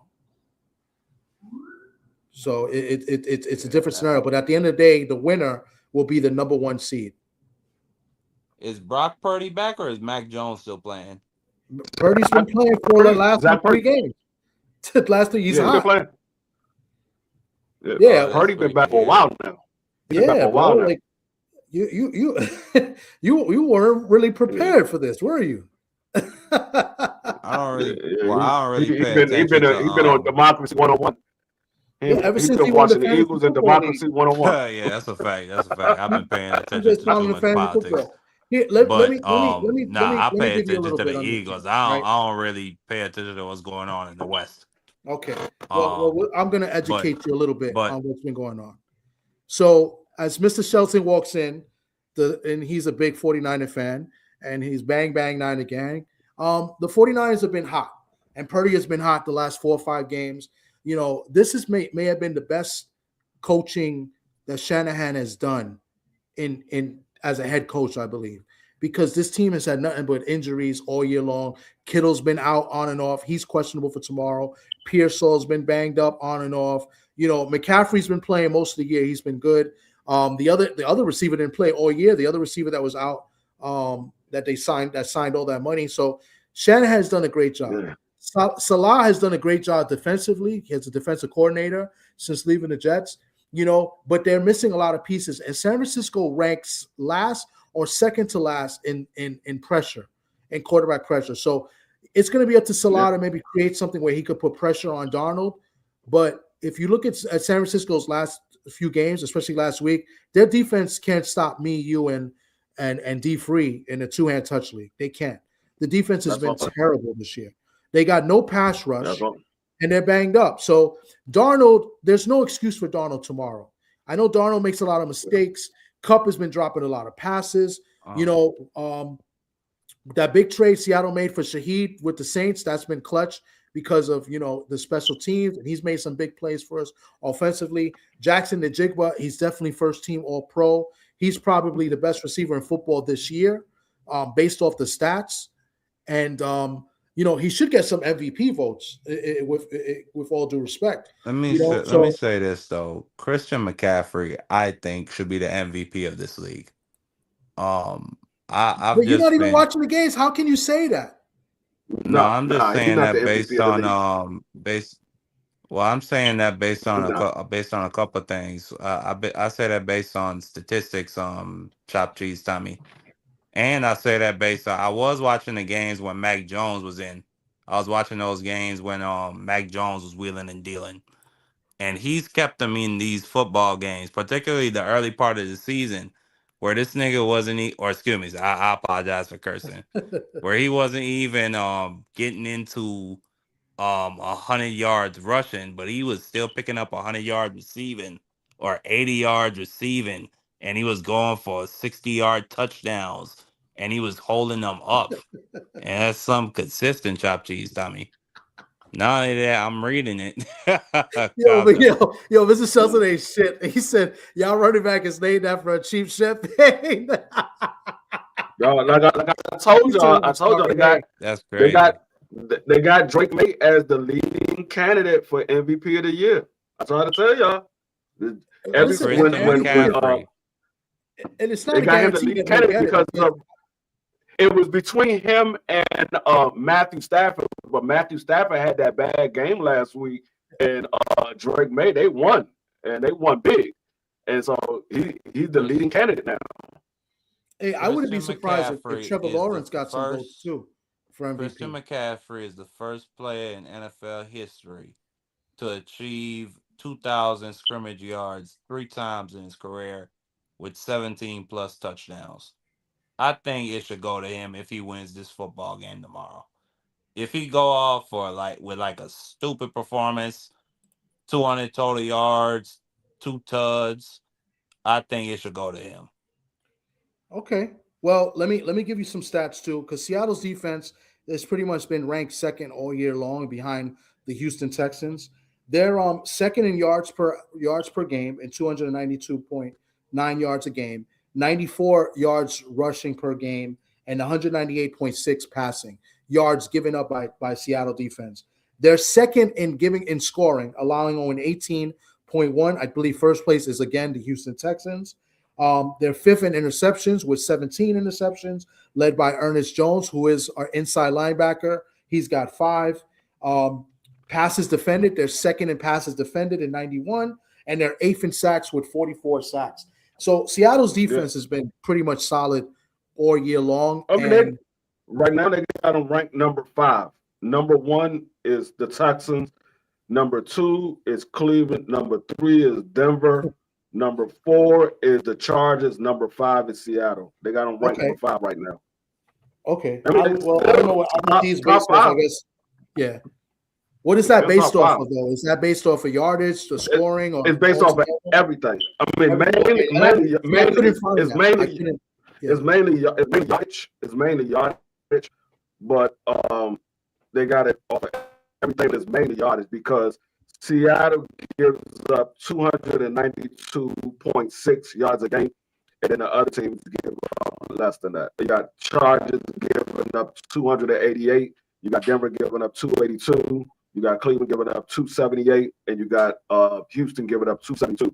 So it's a different scenario. But at the end of the day, the winner will be the number 1 seed. Is Brock Purdy back or is Mac Jones still playing? Purdy's been playing for the last 3 games. Last 3 he's hot. Playing. Yeah, Purdy been back for a while now. Like you weren't really prepared for this, were you? I don't really pay attention. He's been on Democracy 101. Ever since he watching the Eagles and Democracy 101. Yeah, that's a fact. I've been paying attention to too much politics. Here, I pay attention to the Eagles. I don't really pay attention to what's going on in the West. Okay. Well, I'm going to educate you a little bit on what's been going on. So, as Mr. Shelton walks in, and he's a big 49er fan, and he's bang, bang, 9 again. The 49ers have been hot, and Purdy has been hot the last 4 or 5 games. This may have been the best coaching that Shanahan has done in as a head coach, I believe, because this team has had nothing but injuries all year long. Kittle's been out on and off. He's questionable for tomorrow. Pearsall's been banged up on and off. McCaffrey's been playing most of the year. He's been good. The other receiver didn't play all year. The other receiver that was out that signed all that money. So Shanahan has done a great job. Yeah. Salah has done a great job defensively. He has a defensive coordinator since leaving the Jets. But they're missing a lot of pieces. And San Francisco ranks last or second to last in pressure, in quarterback pressure. So it's going to be up to Salah to maybe create something where he could put pressure on Darnold. But if you look at San Francisco's last few games, especially last week, their defense can't stop me, you, and D Free in a two-hand touch league. They can't. The defense has been terrible this year. They got no pass rush, and they're banged up. So Darnold, there's no excuse for Darnold tomorrow. I know Darnold makes a lot of mistakes. Kupp has been dropping a lot of passes. That big trade Seattle made for Shaheed with the Saints, that's been clutch because of, the special teams, and he's made some big plays for us offensively. Jackson Najigba, he's definitely first team All-Pro. He's probably the best receiver in football this year, based off the stats. And, he should get some MVP votes with all due respect. Let me say this, though. Christian McCaffrey, I think, should be the MVP of this league. But you're not even watching the games. How can you say that? No, I'm just saying that based on I'm saying that based on a couple of things. I say that based on statistics. Chop cheese, Tommy, and I say that based on I was watching the games when Mac Jones was in. I was watching those games when Mac Jones was wheeling and dealing, and he's kept them in these football games, particularly the early part of the season, where this nigga wasn't, or excuse me, I apologize for cursing, where he wasn't even getting into 100 yards rushing, but he was still picking up 100 yards receiving or 80 yards receiving, and he was going for 60-yard touchdowns, and he was holding them up. And that's some consistent chop cheese, Tommy. Not only that, I'm reading it. Mr. Shelton ain't shit. He said, y'all running back is named after a cheap champagne. Like I told y'all, they got that's crazy. They got Drake May as the leading candidate for MVP of the year. I tried to tell y'all. And it's not they got him the leading candidate because it was between him and Matthew Stafford, but Matthew Stafford had that bad game last week, and Drake May, they won, and they won big, and so he's the leading candidate now. Hey, I wouldn't be surprised if Trevor Lawrence got some votes too for MVP. Christian McCaffrey is the first player in NFL history to achieve 2,000 scrimmage yards 3 times in his career with 17 plus touchdowns. I think it should go to him if he wins this football game tomorrow. If he go off with a stupid performance, 200 total yards, 2 tuds, I think it should go to him. Okay. Well, let me give you some stats too, because Seattle's defense has pretty much been ranked second all year long behind the Houston Texans. They're second in yards per game and 292.9 yards a game. 94 yards rushing per game, and 198.6 passing yards given up by Seattle defense. They're second in scoring, allowing only 18.1. I believe first place is again the Houston Texans. They're fifth in interceptions with 17 interceptions, led by Ernest Jones, who is our inside linebacker. He's got 5. Passes defended, they're second in passes defended in 91, and they're 8th in sacks with 44 sacks. So Seattle's defense has been pretty much solid all year long. Right now, they got them ranked number 5. Number 1 is the Texans. Number 2 is Cleveland. Number 3 is Denver. Number 4 is the Chargers. Number 5 is Seattle. They got them ranked number 5 right now. Okay. I don't know what these based off, I guess. Yeah. What is that based off of, though? Is that based off of yardage, the scoring, or it's based off of everything? I mean, mainly yardage, but they got it off of everything that's mainly yardage because Seattle gives up 292.6 yards a game, and then the other teams give less than that. You got Chargers giving up 288. You got Denver giving up 282. You got Cleveland giving up 278, and you got Houston giving up 272.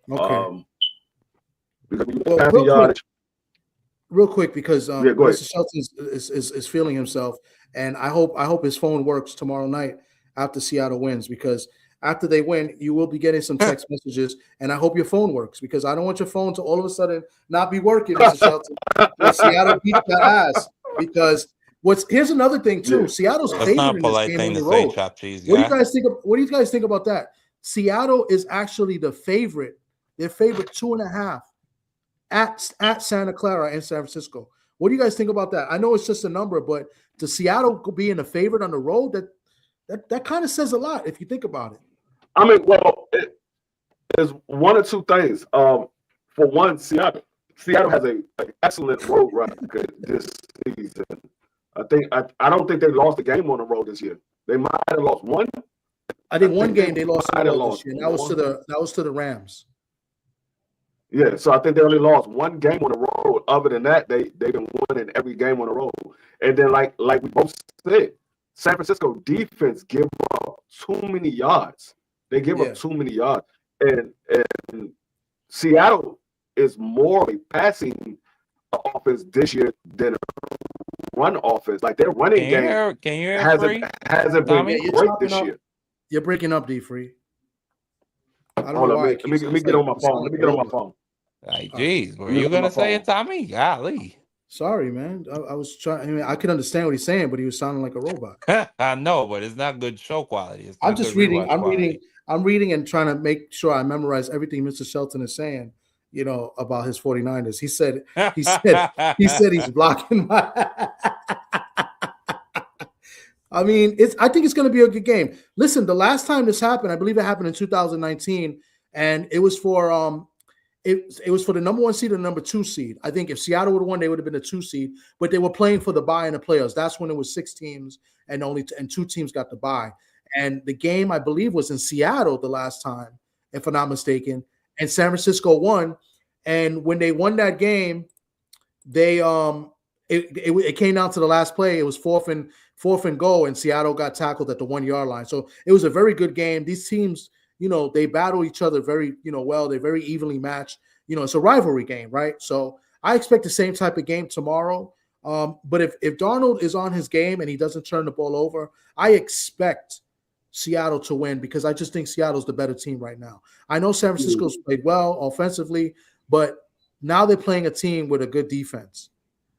Okay. Yardage. Real quick, because Mr. Shelton is feeling himself, and I hope his phone works tomorrow night after Seattle wins, because after they win, you will be getting some text messages, and I hope your phone works, because I don't want your phone to all of a sudden not be working, Mr. Shelton. When Seattle beats that ass, because Here's another thing too. Yeah. Seattle's That's not favored a in this polite game thing on to the say, road. chop cheese What do guy. you guys think? What do you guys think about that? Seattle is actually the favorite. They're favorite 2.5 at Santa Clara and San Francisco. What do you guys think about that? I know it's just a number, but to Seattle being a favorite on the road, that kind of says a lot if you think about it. I mean, well, there's one or two things. For one, Seattle has an excellent road record this season. I don't think they lost a game on the road this year. They might have lost one. I think one game they lost on the road this year. one. That was to the Rams. Yeah, so I think they only lost one game on the road. Other than that, they've been winning every game on the road. And then, like we both said, San Francisco defense give up too many yards. They give up too many yards, and Seattle is more a passing offense this year than a run offense. Like their running game hasn't been great this year. You're breaking up, D Free. I don't know why. Let me get on my phone. Let me get on my phone. Like, geez, were you gonna say it, Tommy? Golly. Sorry, man. I was trying. I mean, I could understand what he's saying, but he was sounding like a robot. I know, but it's not good show quality. I'm just reading. I'm reading and trying to make sure I memorize everything Mr. Shelton is saying. You know about his 49ers. He said he's blocking my. I mean, I think it's going to be a good game. Listen, the last time this happened, I believe it happened in 2019, and it was for it was for the number 1 seed and the number 2 seed. I think if Seattle would have won, they would have been a 2 seed, but they were playing for the bye in the playoffs. That's when it was 6 teams and only 2 teams got the bye. And the game, I believe, was in Seattle the last time, if I'm not mistaken. And San Francisco won. And when they won that game, they it came down to the last play. It was fourth and goal, and Seattle got tackled at the 1-yard line. So it was a very good game. These teams, they battle each other very, well. They're very evenly matched. It's a rivalry game, right? So I expect the same type of game tomorrow. But if Darnold is on his game and he doesn't turn the ball over, I expect Seattle to win because I just think Seattle's the better team right now. I know San Francisco's played well offensively, but now they're playing a team with a good defense.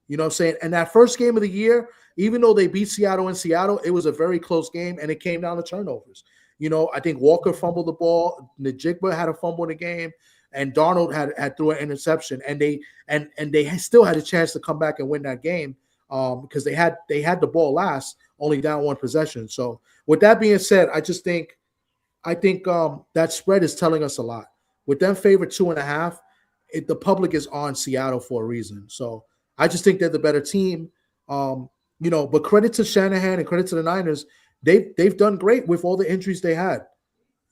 You know what I'm saying? And that first game of the year, even though they beat Seattle in Seattle, it was a very close game, and it came down to turnovers. I think Walker fumbled the ball. Najigba had a fumble in the game, and Darnold had threw an interception. And they still had a chance to come back and win that game because they had the ball last, only down 1 possession. So with that being said, I think that spread is telling us a lot. With them favored 2.5, the public is on Seattle for a reason. So I just think they're the better team. But credit to Shanahan and credit to the Niners. They've done great with all the injuries they had.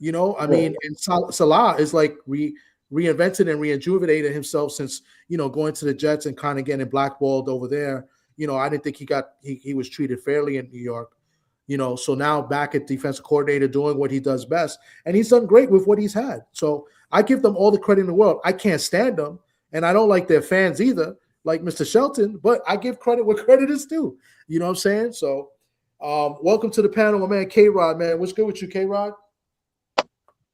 I mean, and Salah is like reinvented and rejuvenated himself since, going to the Jets and kind of getting blackballed over there. I didn't think he was treated fairly in New York. So now back at defensive coordinator doing what he does best. And he's done great with what he's had. So I give them all the credit in the world. I can't stand them, and I don't like their fans either, like Mr. Shelton, but I give credit where credit is due. You know what I'm saying? So welcome to the panel, my man, K-Rod, man. What's good with you, K-Rod?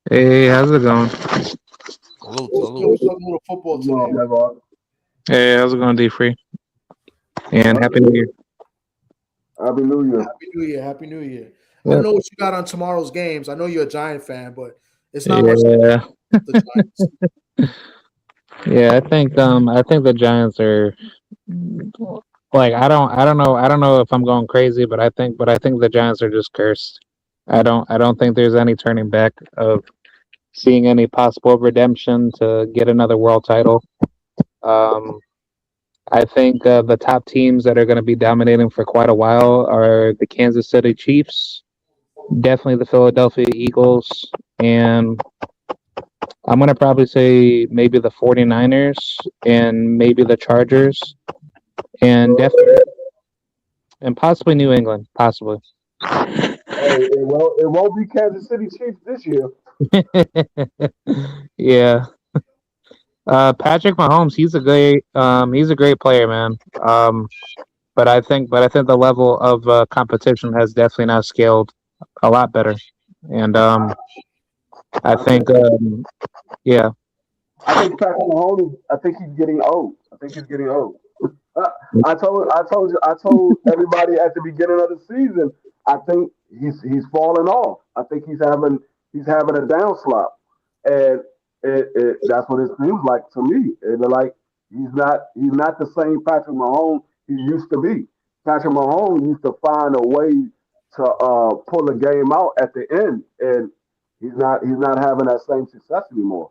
Hey, how's it going? Salute. We're talking a little football today. Hey, how's it going, D-Free? And Happy New Year. Happy New Year. Happy New Year. Happy New Year. I don't know what you got on tomorrow's games. I know you're a Giant fan, but it's not much. The Giants. Yeah, I think the Giants are like I don't know if I'm going crazy, but I think the Giants are just cursed. I don't think there's any turning back of seeing any possible redemption to get another world title. I think the top teams that are going to be dominating for quite a while are the Kansas City Chiefs, definitely the Philadelphia Eagles, and I'm going to probably say maybe the 49ers and maybe the Chargers, and definitely and possibly New England, possibly. Hey, it won't be Kansas City Chiefs this year. Yeah. Patrick Mahomes, he's a great player, man. But I think the level of competition has definitely now scaled a lot better, and I think yeah. I think Patrick Mahomes. I think he's getting old. I told everybody at the beginning of the season. I think he's falling off. I think he's having a downslop, and that's what it seems like to me. It's like he's not the same Patrick Mahomes he used to be. Patrick Mahomes used to find a way to pull the game out at the end, and he's not having that same success anymore.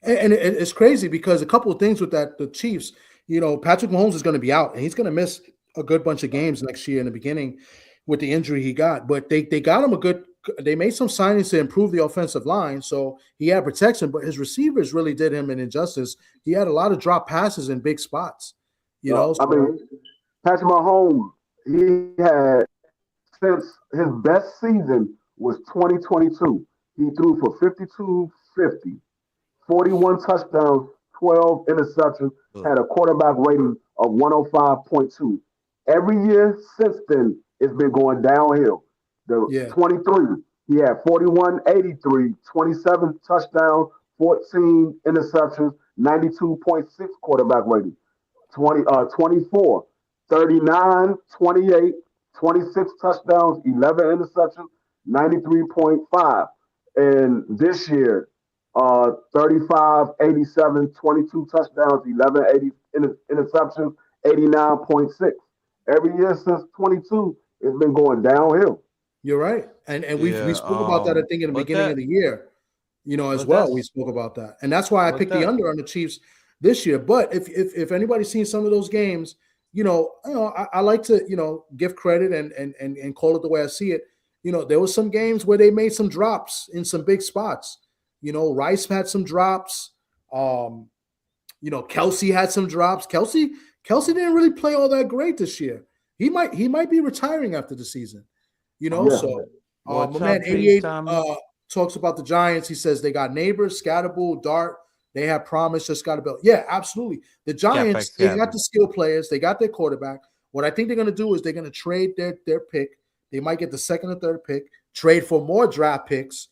And it's crazy because a couple of things with that the Chiefs, Patrick Mahomes is going to be out and he's going to miss a good bunch of games next year in the beginning with the injury he got. But they got him they made some signings to improve the offensive line, so he had protection. But his receivers really did him an injustice. He had a lot of drop passes in big spots. I mean, Patrick Mahomes, he had since his best season was 2022. He threw for 52-50. 41 touchdowns, 12 interceptions, had a quarterback rating of 105.2. Every year since then, it's been going downhill. The 23, he had 41, 83, 27 touchdowns, 14 interceptions, 92.6 quarterback rating. 24, 39, 28, 26 touchdowns, 11 interceptions, 93.5. And this year, 35, 87, 22 touchdowns, 11 interceptions, 89.6. Every year since 22, it's been going downhill. You're right. And we spoke about that, I think, in the beginning of the year, as well. We spoke about that. And that's why I picked the under on the Chiefs this year. But if anybody's seen some of those games, I like to, give credit and call it the way I see it. There was some games where they made some drops in some big spots. Rice had some drops. Kelsey had some drops. Kelsey didn't really play all that great this year. He might be retiring after the season. So my man 88 talks about the Giants. He says they got Neighbors, Scatterbull, Dart. They have promise, just got to build. Yeah, absolutely. The Giants, they got the skill players. They got their quarterback. What I think they're going to do is they're going to trade their pick. They might get the second or third pick, trade for more draft picks,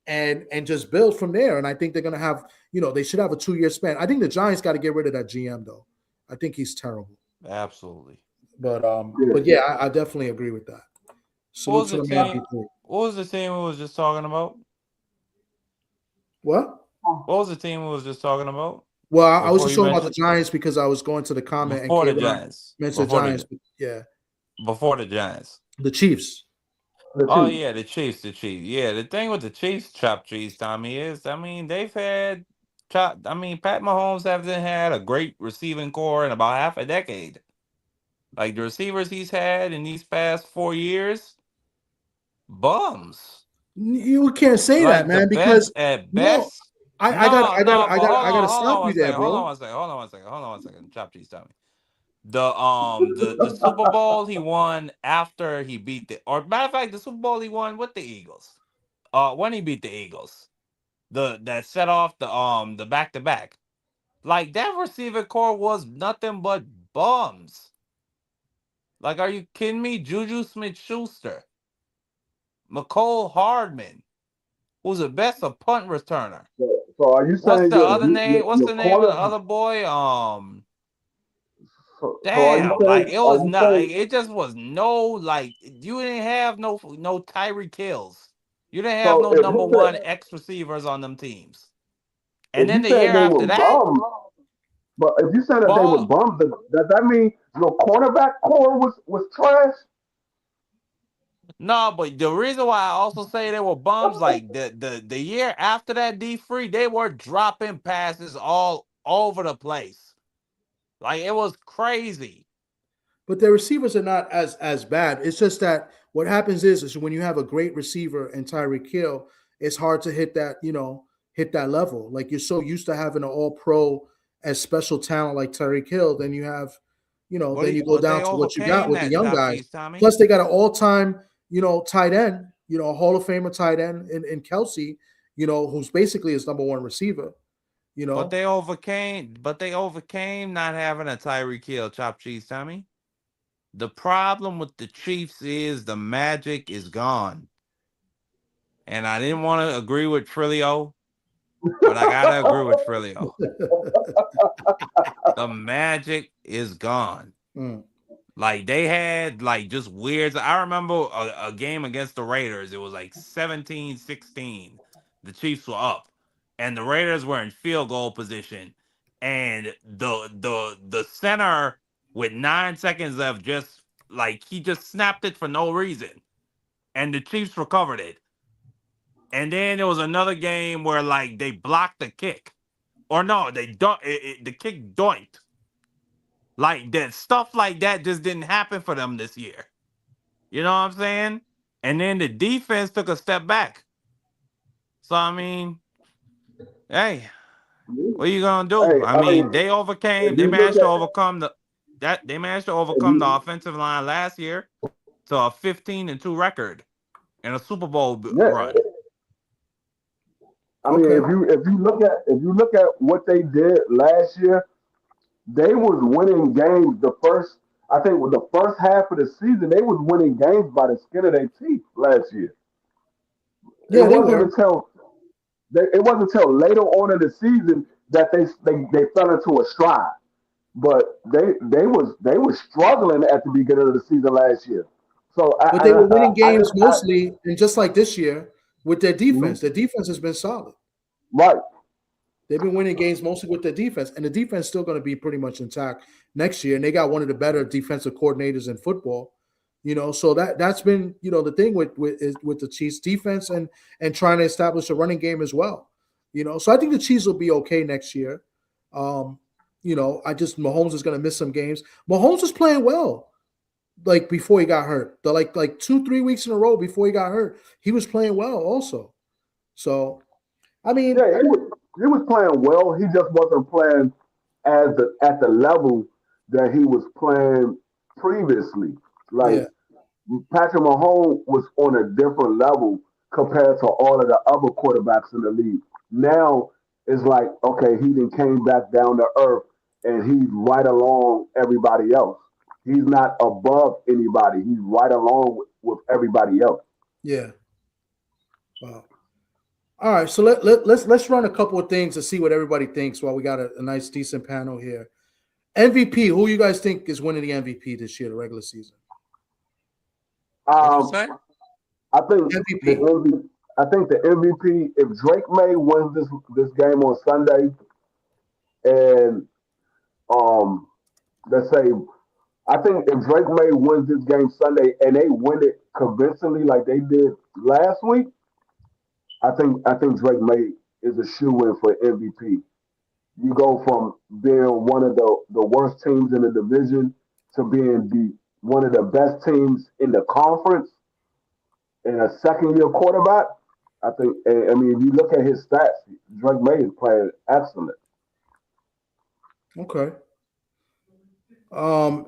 and just build from there. And I think they're going to have, they should have a 2-year span. I think the Giants got to get rid of that GM, though. I think he's terrible. Absolutely. But yeah, I definitely agree with that. What was the team we was just talking about? What? What was the team we was just talking about? Well, I was just talking about the Giants because I was going to the comment before the Giants. Mentioned the Giants. Yeah. Before the Giants. The Chiefs. Oh yeah, the Chiefs. Yeah, the thing with the Chiefs, Chop Cheese, Tommy, is they've had Pat Mahomes hasn't had a great receiving core in about half a decade. Like the receivers he's had in these past 4 years, bums. You can't say that, man, because at best. I gotta stop you there, bro. Hold on one second. Chop Cheese, Tommy. The Super Bowl he won after he beat matter of fact, the Super Bowl he won with the Eagles. When he beat the Eagles, that set off the back-to-back. Like that receiver core was nothing but bums. Like, are you kidding me? Juju Smith-Schuster, McCole Hardman, who's the best of punt returner. So are you saying what's the other name? What's the name of the other boy? Damn, like it was not. Like, it just was no. Like you didn't have no Tyreek Hills. You didn't have no number one X receivers on them teams. And then the year after that. But if you say that they were bums, does that mean your cornerback core was trash? No, but the reason why I also say they were bums, like the year after that D3, they were dropping passes all over the place. Like it was crazy. But their receivers are not as bad. It's just that what happens is when you have a great receiver in Tyreek Hill, it's hard to hit that level. Like you're so used to having an all-pro as special talent like Tyreek Hill, then you have, then you go down to what you got with the young guys. Plus, they got an all-time, tight end, a Hall of Famer tight end in Kelsey, who's basically his number one receiver. But they overcame not having a Tyreek Hill, Chop Cheese, Tommy. The problem with the Chiefs is the magic is gone. And I didn't want to agree with Trilio, but I gotta agree with Frilio. The magic is gone. Mm. Like they had like just weird. I remember a game against the Raiders. It was like 17-16. The Chiefs were up, and the Raiders were in field goal position. And the center with 9 seconds left just like he just snapped it for no reason. And the Chiefs recovered it. And then there was another game where like they blocked the kick. Or no, the kick doinked. Like that stuff like that just didn't happen for them this year. You know what I'm saying? And then the defense took a step back. So I mean, hey, what are you gonna do? Hey, I I mean, mean, they overcame. if They you look managed to at overcome They managed to if overcome the you, offensive line last year to a 15-2 record and a Super Bowl yeah, run. I mean, Okay. if you look at what they did last year, they was winning games. I think with the first half of the season, they was winning games by the skin of their teeth last year. It Yeah, they wasn't were. until later on in the season that they fell into a stride. But they was struggling at the beginning of the season last year. So But they were winning I games just mostly, and just like this year, with their defense. mhm, Their defense has been solid. right. They've been winning games mostly with their defense, and the defense is still going to be pretty much intact next year. And they got one of the better defensive coordinators in football. So that's been the thing with the Chiefs defense and trying to establish a running game as well. So I think the Chiefs will be okay next year. I just Mahomes is going to miss some games. Mahomes was playing well, like before he got hurt. The like 2-3 weeks in a row before he got hurt, he was playing well also. So I mean, Yeah, he was playing well. He just wasn't playing at the level that he was playing previously. Like yeah, Patrick Mahomes was on a different level compared to all of the other quarterbacks in the league. Now it's like, okay, he then came back down to earth and he's right along everybody else. He's not above anybody. He's right along with everybody else. yeah. Wow. All right, so let's run a couple of things to see what everybody thinks while we got a nice decent panel here. MVP, who you guys think is winning the MVP this year, the regular season? What you Um, say? I think the MVP. MVP, I think the MVP. If Drake May wins this game on Sunday, and um, let's say I think if Drake May wins this game Sunday and they win it convincingly like they did last week, I think Drake May is a shoe in for MVP. You go from being one of the worst teams in the division to being the one of the best teams in the conference and a second year quarterback. I think. I mean, if you look at his stats, Drake May is playing excellent. Okay. Um,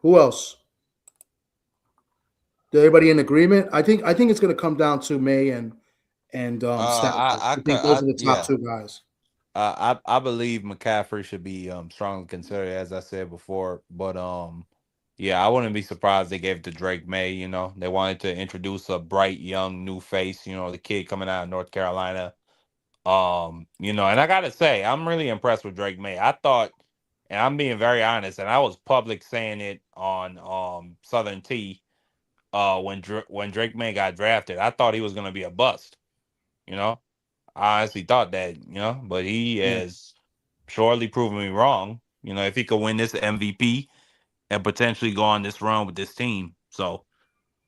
who else? Is everybody in agreement? I think it's going to come down to May and Stafford. I think those are the top Yeah. two guys. I believe McCaffrey should be strongly considered, as I said before. But yeah, I wouldn't be surprised they gave it to Drake May. They wanted to introduce a bright young new face. The kid coming out of North Carolina. And I gotta say, I'm really impressed with Drake May. I thought, and I'm being very honest, and I was public saying it on Southern T. When Drake May got drafted, I thought he was gonna be a bust. You know, I honestly thought that. But he Yeah. has surely proven me wrong. If he could win this MVP and potentially go on this run with this team. So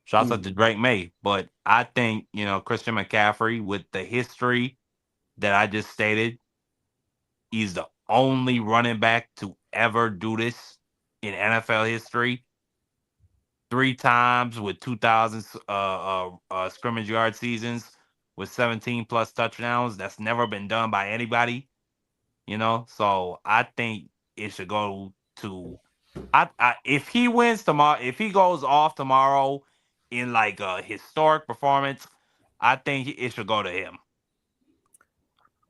shouts out Mm. to Drake May. But I think, Christian McCaffrey, with the history that I just stated, he's the only running back to ever do this in NFL history. 3 times with 2,000 scrimmage yard seasons with 17 plus touchdowns. That's never been done by anybody. So I think it should go to if he wins tomorrow, if he goes off tomorrow in like a historic performance, I think it should go to him.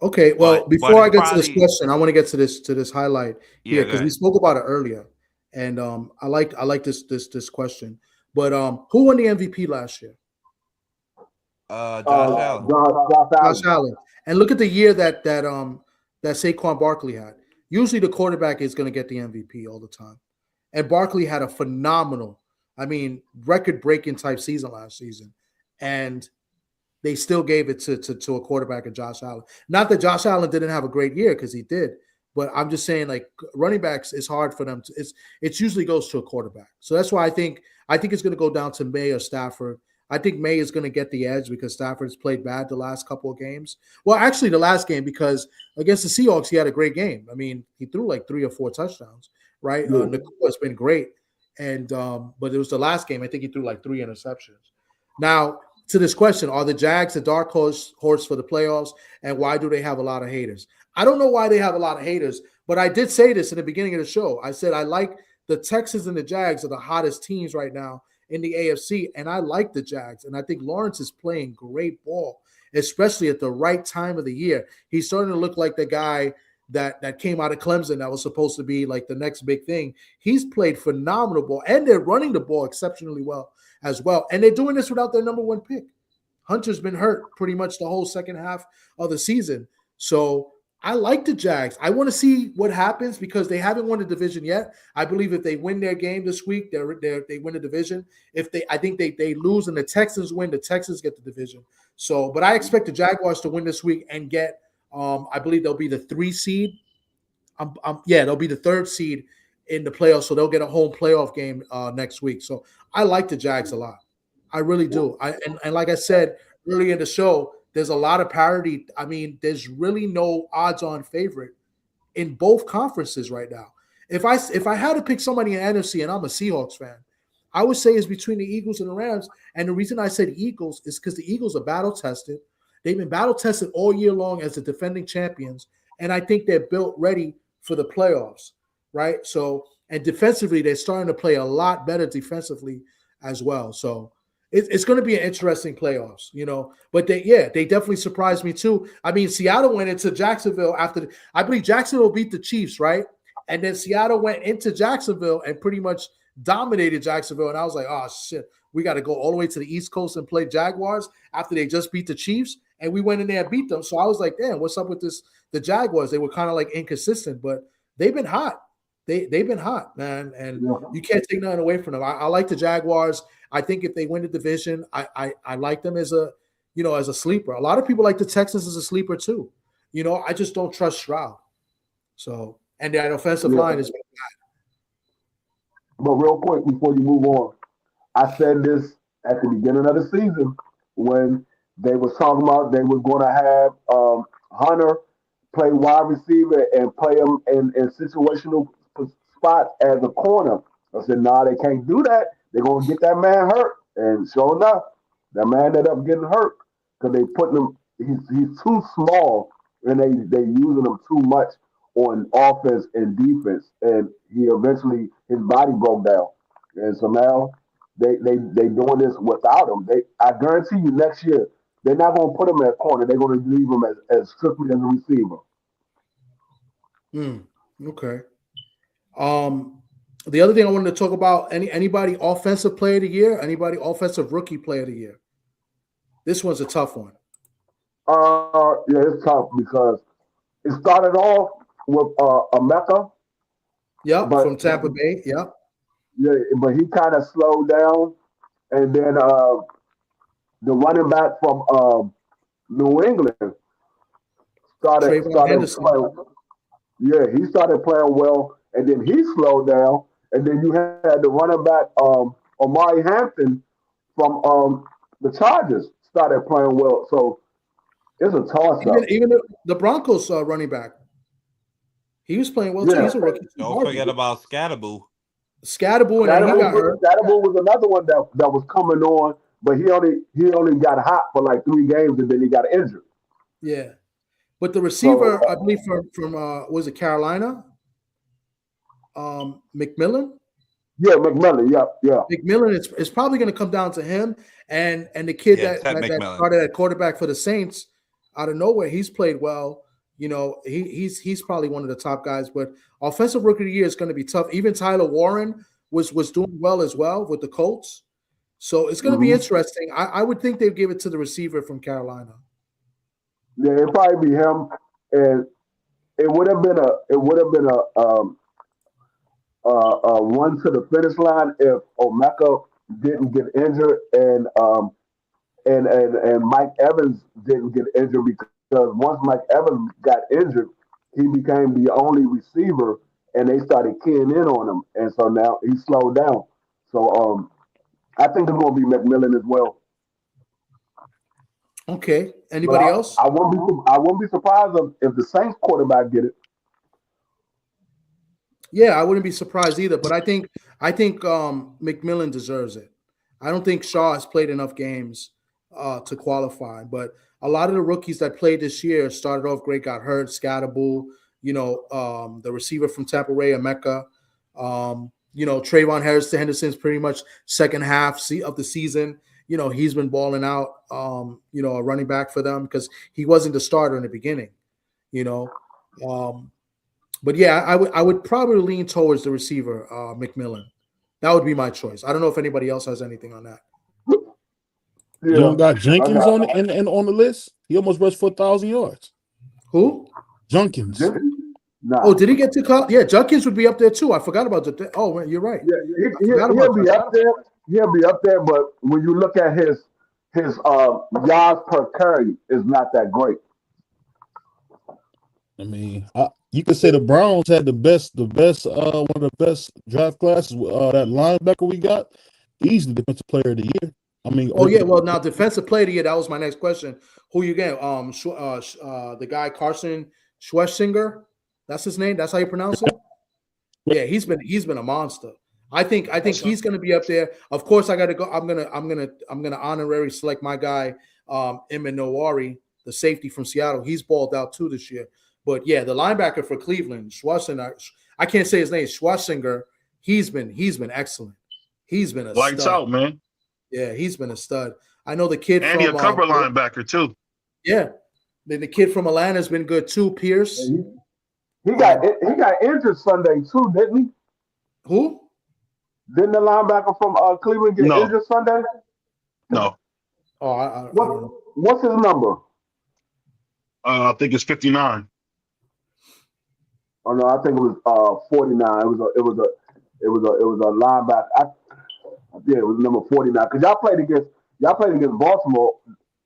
Okay, well, But before I it's get to this probably question, I want to get to this highlight here yeah, go because we ahead. spoke about it earlier, and I like this question. But who won the MVP last year? Josh Allen. Josh Josh Allen. Allen. And look at the year that Saquon Barkley had. Usually the quarterback is going to get the MVP all the time. And Barkley had a phenomenal, record-breaking type season last season. And they still gave it to a quarterback of Josh Allen. Not that Josh Allen didn't have a great year, because he did. But I'm just saying, like, running backs, it's hard for them to. It usually goes to a quarterback. So that's why I think it's going to go down to May or Stafford. I think May is going to get the edge because Stafford's played bad the last couple of games. Well, actually, the last game, because against the Seahawks, he had a great game. I mean, he threw like 3 or 4 touchdowns, right? Yeah. Nakuma's been great, and but it was the last game. I think he threw like 3 interceptions. Now, to this question, are the Jags a dark horse for the playoffs, and why do they have a lot of haters? I don't know why they have a lot of haters, but I did say this in the beginning of the show. I said I like the Texans and the Jags are the hottest teams right now in the AFC, and I like the Jags, and I think Lawrence is playing great ball, especially at the right time of the year. He's starting to look like the guy that came out of Clemson that was supposed to be like the next big thing. He's played phenomenal ball, and they're running the ball exceptionally well as well, and they're doing this without their number 1 pick. Hunter's been hurt pretty much the whole second half of the season. So I like the Jags. I want to see what happens because they haven't won the division yet. I believe if they win their game this week, they win the division. I think they lose and the Texans win, the Texans get the division. So, but I expect the Jaguars to win this week and get. I believe they'll be the 3 seed. They'll be the 3rd seed in the playoffs, so they'll get a home playoff game next week. So I like the Jags a lot. I really do. And like I said earlier in the show, there's a lot of parity. I mean, there's really no odds-on favorite in both conferences right now. If I had to pick somebody in NFC, and I'm a Seahawks fan, I would say it's between the Eagles and the Rams. And the reason I said Eagles is because the Eagles are battle-tested. They've been battle-tested all year long as the defending champions, and I think they're built ready for the playoffs, right? So, and defensively, they're starting to play a lot better defensively as well. So it's going to be an interesting playoffs, But they definitely surprised me too. I mean, Seattle went into Jacksonville I believe Jacksonville beat the Chiefs, right? And then Seattle went into Jacksonville and pretty much dominated Jacksonville. And I was like, oh shit, we got to go all the way to the East Coast and play Jaguars after they just beat the Chiefs. And we went in there and beat them. So I was like, damn, what's up with this? The Jaguars, they were kind of like inconsistent, but they've been hot. They've been hot, man. And you can't take nothing away from them. I like the Jaguars. I think if they win the division, I like them as a sleeper. A lot of people like the Texans as a sleeper too. I just don't trust Stroud. So, and that offensive line is bad. But real quick before you move on, I said this at the beginning of the season when they was talking about they was going to have Hunter play wide receiver and play him in situational spots as a corner. I said, nah, they can't do that. They're going to get that man hurt. And sure enough, that man ended up getting hurt because they put him, he's too small and they using him too much on offense and defense. And he eventually, his body broke down. And so now they doing this without him. I guarantee you next year, they're not going to put him at corner. They're going to leave him as strictly as a receiver. Okay. The other thing I wanted to talk about, anybody offensive player of the year, anybody offensive rookie player of the year? This one's a tough one. Yeah, it's tough because it started off with Emeka. Yep, from Tampa Bay. Yep. Yeah, but he kind of slowed down. And then the running back from New England started playing. Yeah, he started playing well, and then he slowed down. And then you had the running back Amari Hampton from the Chargers started playing well. So it's a toss-up. Even the Broncos running back, he was playing well too. He's a rookie. Don't forget about Scatterboo. Scatterboo, and he got hurt. Scatterboo was another one that was coming on, but he only got hot for like 3 games, and then he got injured. Yeah, but the receiver, I believe from was it Carolina? McMillan. Yeah, McMillan. Yeah. McMillan is probably going to come down to him and the kid that started at quarterback for the Saints out of nowhere. He's played well. He's probably one of the top guys. But offensive rookie of the year is going to be tough. Even Tyler Warren was doing well as well with the Colts. So it's going to be interesting. I would think they'd give it to the receiver from Carolina. Yeah, it'd probably be him, and it would have been a run to the finish line if Omeka didn't get injured and Mike Evans didn't get injured because once Mike Evans got injured, he became the only receiver and they started keying in on him, and so now he slowed down. So I think it's going to be McMillan as well. Okay. But Anybody else? I won't be surprised if the Saints quarterback get it. Yeah, I wouldn't be surprised either. But I think McMillan deserves it. I don't think Shaw has played enough games to qualify. But a lot of the rookies that played this year started off great, got hurt. Scatterbull, the receiver from Tampa Bay, Emeka. Trayvon Henderson's pretty much second half of the season. He's been balling out. A running back for them because he wasn't the starter in the beginning. But yeah, I would probably lean towards the receiver, McMillan. That would be my choice. I don't know if anybody else has anything on that. You don't got Jenkins on it and on the list? He almost rushed for 1,000 yards. Who? Jenkins. Nah. Oh, did he get to college? Yeah, Jenkins would be up there too. I forgot about that. Oh, you're right. Yeah, he'll be up there. He'll be up there, but when you look at his yards per carry, is not that great. I mean, you could say the Browns had the best, one of the best draft classes. That linebacker we got, easily defensive player of the year. I mean, well, now defensive player of the year. That was my next question. Who you get? The guy Carson Schwarzenegger. That's his name. That's how you pronounce it. Yeah, he's been a monster. I think he's going to be up there. Of course, I got to go. I'm gonna honorary select my guy, Eminowari, the safety from Seattle. He's balled out too this year. But yeah, the linebacker for Cleveland, Schwarzenegger. I can't say his name. Schwarzenegger. He's been excellent. He's been a lights stud. out, man. Yeah, he's been a stud. I know the kid and from a cover linebacker too. Yeah, then the kid from Atlanta's been good too. Pierce. He got injured Sunday too, didn't he? Who? Didn't the linebacker from Cleveland get injured Sunday? No. Oh, what's his number? I think it's 59. Oh no, I think it was 49. It was a linebacker. It was number 49. Because y'all played against Baltimore.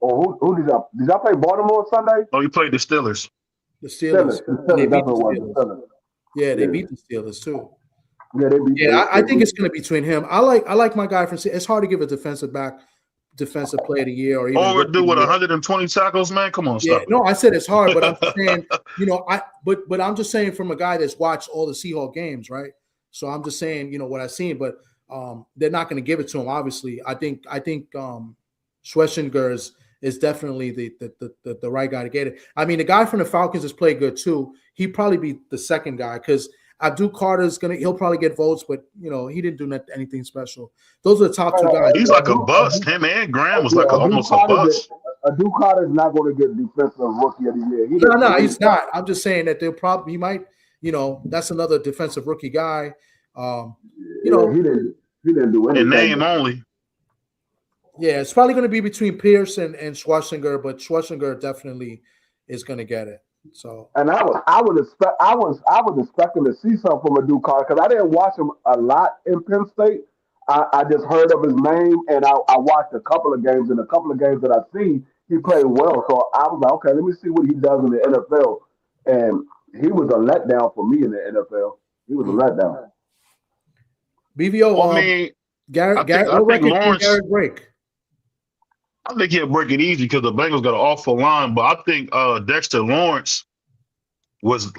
Or who did y'all play Baltimore Sunday? Oh, you played the Steelers. The Steelers. They beat the Steelers. Yeah, they beat the Steelers too. Yeah, they beat. Yeah, I think it's going to be between him. I like my guy from. It's hard to give a defensive player of the year or even overdo with 120 tackles, man. Come on, stop. No, I said it's hard, but I'm just saying, but I'm just saying from a guy that's watched all the Seahawks games, right? So I'm just saying, what I've seen, but they're not going to give it to him. Obviously, I think Schwarzenegger is definitely the right guy to get it. I mean, the guy from the Falcons has played good too. He'd probably be the second guy because Abdul Carter's he'll probably get votes, but he didn't do anything special. Those are the top two guys. He's like a bust. Him and Graham was almost a bust. Abdul Carter is not going to get defensive rookie of the year. No, he's not. I'm just saying that he might. That's another defensive rookie guy. He didn't do anything. In name only. Yeah, it's probably going to be between Pierce and Schwarzenegger, but Schwarzenegger definitely is going to get it. So, and I was expecting to see something from Abdul Carter because I didn't watch him a lot in Penn State. I just heard of his name and I watched a couple of games. And a couple of games that I see, he played well. So I was like, okay, let me see what he does in the NFL. And he was a letdown for me in the NFL. He was a letdown. BVO, Garrett break. I think he'll break it easy because the Bengals got an awful line, but I think Dexter Lawrence was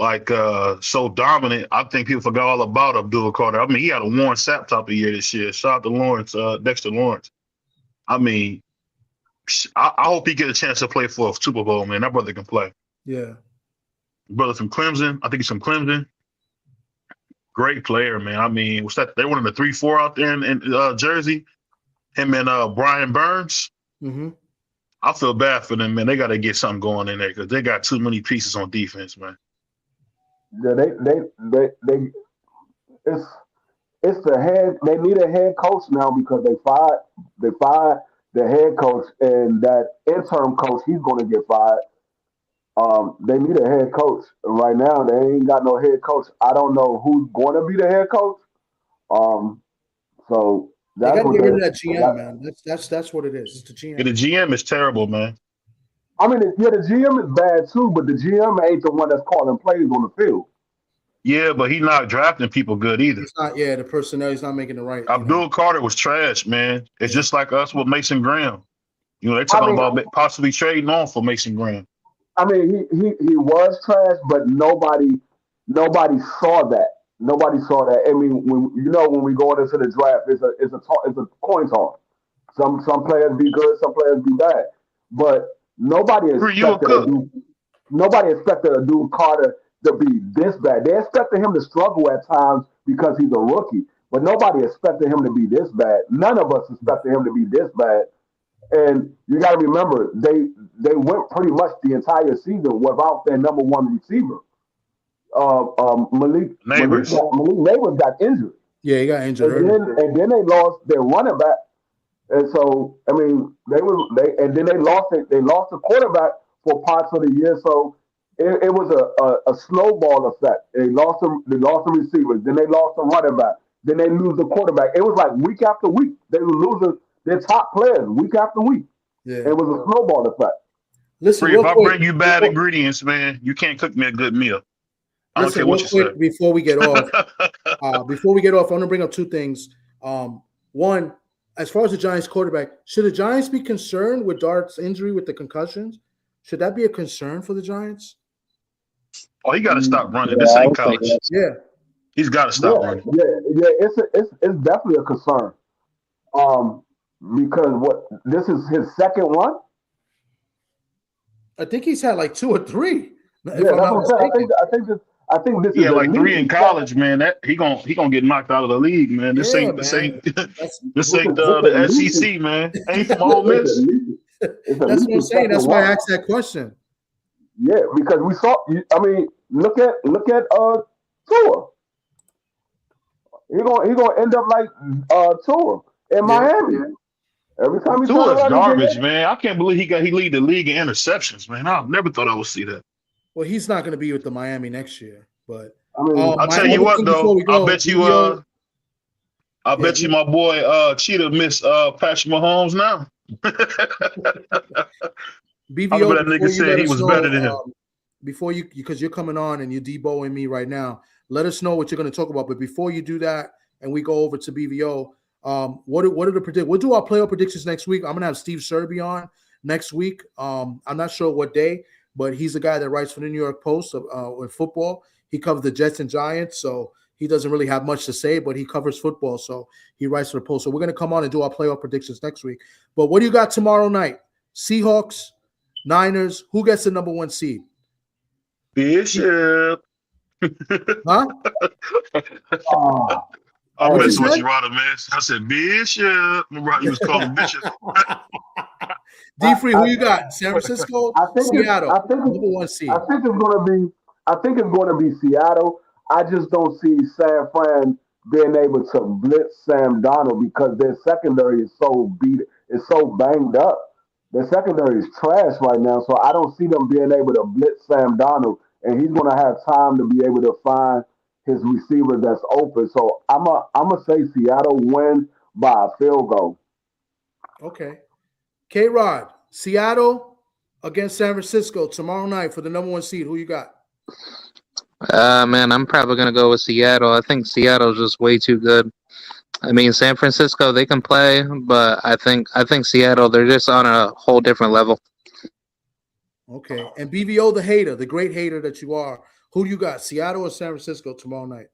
so dominant. I think people forgot all about Abdul Carter. I mean, he had a Warren Sapp type of year this year. Shout out to Lawrence, Dexter Lawrence. I mean, I hope he get a chance to play for a Super Bowl, man. That brother can play. Yeah. Brother from Clemson. I think he's from Clemson. Great player, man. I mean, what's that? They won in the 3-4 out there in Jersey. Him and Brian Burns. Mm-hmm. I feel bad for them, man. They got to get something going in there because they got too many pieces on defense, man. Yeah, it's the head. They need a head coach now because they fired the head coach and that interim coach. He's going to get fired, They need a head coach. Right now, they ain't got no head coach. I don't know who's going to be the head coach. Um, so They that's got to what get rid of they. that GM, man. That's what it is. It's the Yeah, GM. the GM is terrible, man. I mean, yeah, the GM is bad too, but the GM ain't the one that's calling plays on the field. Yeah, but he not drafting people good either. He's not. Yeah, the personnel. He's not making the right. Abdul Carter was trash, man. It's Yeah. just like us with Mason Graham. You know, they're I talking mean, about possibly trading on for Mason Graham. he was trash, but nobody saw that. Nobody saw that. I mean, when we go into the draft, it's a coin toss. Some players be good, some players be bad, but nobody You a expected a cook. dude. Nobody expected a dude Carter to be this bad. They expected him to struggle at times because he's a rookie, but nobody expected him to be this bad. None of us expected him to be this bad. And you got to remember, they went pretty much the entire season without their number one receiver. Neighbors. Malik Neighbors got injured, Yeah, he got injured and early. then they lost their running back. And so, I mean, and then they lost the quarterback for parts of the year. So it was a snowball effect. They lost the receivers, then they lost the running back, then they lose the quarterback. It was like week after week they were losing their top players week after week. Yeah. It was a snowball effect. Listen, Free, if real I quick, bring you bad ingredients, man, you can't cook me a good meal. I don't care real what you quick say. before we get off. I want to bring up two things. One, as far as the Giants quarterback, should the Giants be concerned with Dart's injury with the concussions? Should that be a concern for the Giants? Oh, he got to stop running. Yeah, This I ain't would say college. yes. Yeah. He's got to stop running. Yeah. It's definitely a concern. Because this is his second one. I think he's had like 2 or 3. If Yeah, I'm that's not what I'm saying. mistaken. I think this Yeah, is like at 3 in least college, man. That he gonna get knocked out of the league, man. This Yeah, ain't man. this ain't the SEC, man. Ain't from Ole Miss. It's at That's least what I'm his saying. second That's why I one. asked that question. Yeah, because we saw. I mean, look at Tua. He gonna end up like Tua in Yeah. Miami. Every time he turn Tua is around, garbage, man. I can't believe he lead the league in interceptions, man. I never thought I would see that. Well, he's not going to be with the Miami next year. But I mean, I'll my tell you other what thing though. before we go, I bet you my boy Cheetah miss Patrick Mahomes now. I remember that nigga said he was better than him. Before you, because you're coming on and you're deboing me right now, let us know what you're going to talk about. But before you do that, and we go over to BVO, what are the predict? We'll do our playoff predictions next week. I'm going to have Steve Serby on next week. I'm not sure what day, but he's the guy that writes for the New York Post with football. He covers the Jets and Giants, so he doesn't really have much to say, but he covers football, so he writes for the Post. So we're going to come on and do our playoff predictions next week. But what do you got tomorrow night? Seahawks, Niners. Who gets the number 1 seed? Bishop. Huh? I'm What you messing with said? you, Ryder, man. I said Bishop. Remember how you was calling Bishop? D Free, who you got? San Francisco, Seattle, number 1 seed. I think it's gonna be Seattle. I just don't see San Fran being able to blitz Sam Darnold because their secondary is so banged up. Their secondary is trash right now, so I don't see them being able to blitz Sam Darnold, and he's gonna have time to be able to find his receiver that's open. So I'm gonna say Seattle wins by a field goal. Okay. K-Rod, Seattle against San Francisco tomorrow night for the number 1 seed. Who you got? Man, I'm probably gonna go with Seattle. I think Seattle's just way too good. I mean, San Francisco, they can play, but I think Seattle, they're just on a whole different level. Okay. And BVO, the hater, the great hater that you are, who do you got, Seattle or San Francisco tomorrow night?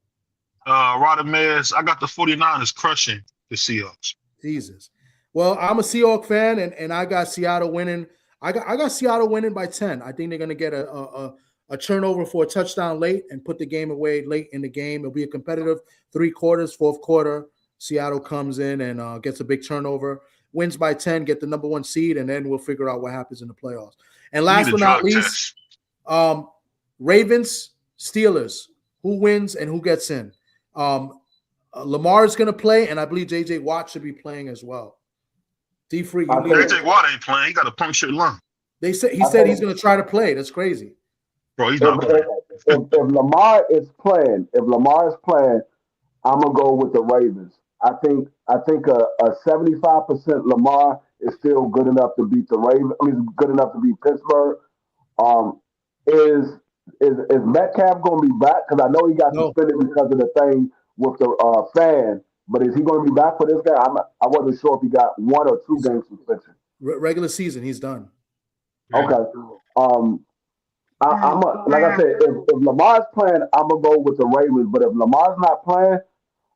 Ryder, man, I got the 49ers crushing the Seahawks. Jesus. Well, I'm a Seahawks fan, and I got Seattle winning. I got Seattle winning by 10. I think they're going to get a turnover for a touchdown late and put the game away late in the game. It'll be a competitive 3 quarters, 4th quarter. Seattle comes in and gets a big turnover, wins by 10, get the number 1 seed, and then we'll figure out what happens in the playoffs. And last but not least, Ravens, Steelers. Who wins and who gets in? Lamar is going to play, and I believe J.J. Watt should be playing as well. D-Free, J.J. Watt ain't playing. He got a punctured lung. He said he's going to try to play. That's crazy. Bro, he's not playing. If Lamar is playing, I'm gonna go with the Ravens. I think a 75% Lamar is still good enough to beat the Ravens. I mean, good enough to beat Pittsburgh. Is Metcalf gonna be back? Because I know he got suspended because of the thing with the fan. But is he going to be back for this game? I wasn't sure if he got 1 or 2 games suspension. Regular season, he's done. Okay. Like I said, if Lamar's playing, I'm gonna go with the Ravens. But if Lamar's not playing,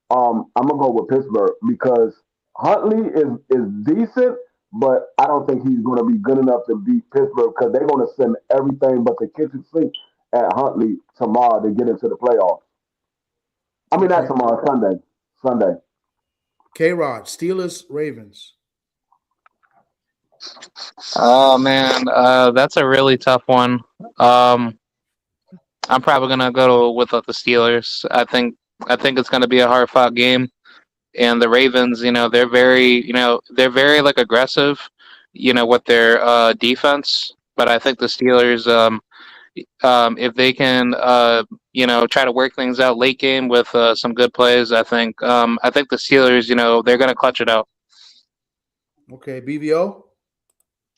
I'm gonna go with Pittsburgh because Huntley is decent, but I don't think he's gonna be good enough to beat Pittsburgh because they're gonna send everything but the kitchen sink at Huntley tomorrow to get into the playoffs. I mean, not tomorrow, Sunday. K-Rod, Steelers, Ravens. Oh man, that's a really tough one. I'm probably gonna go with the Steelers. I think it's gonna be a hard-fought game, and the Ravens, they're very like aggressive, with their defense. But I think the Steelers, if they can, try to work things out late game with some good plays, I think the Steelers, they're gonna clutch it out. Okay, BVO.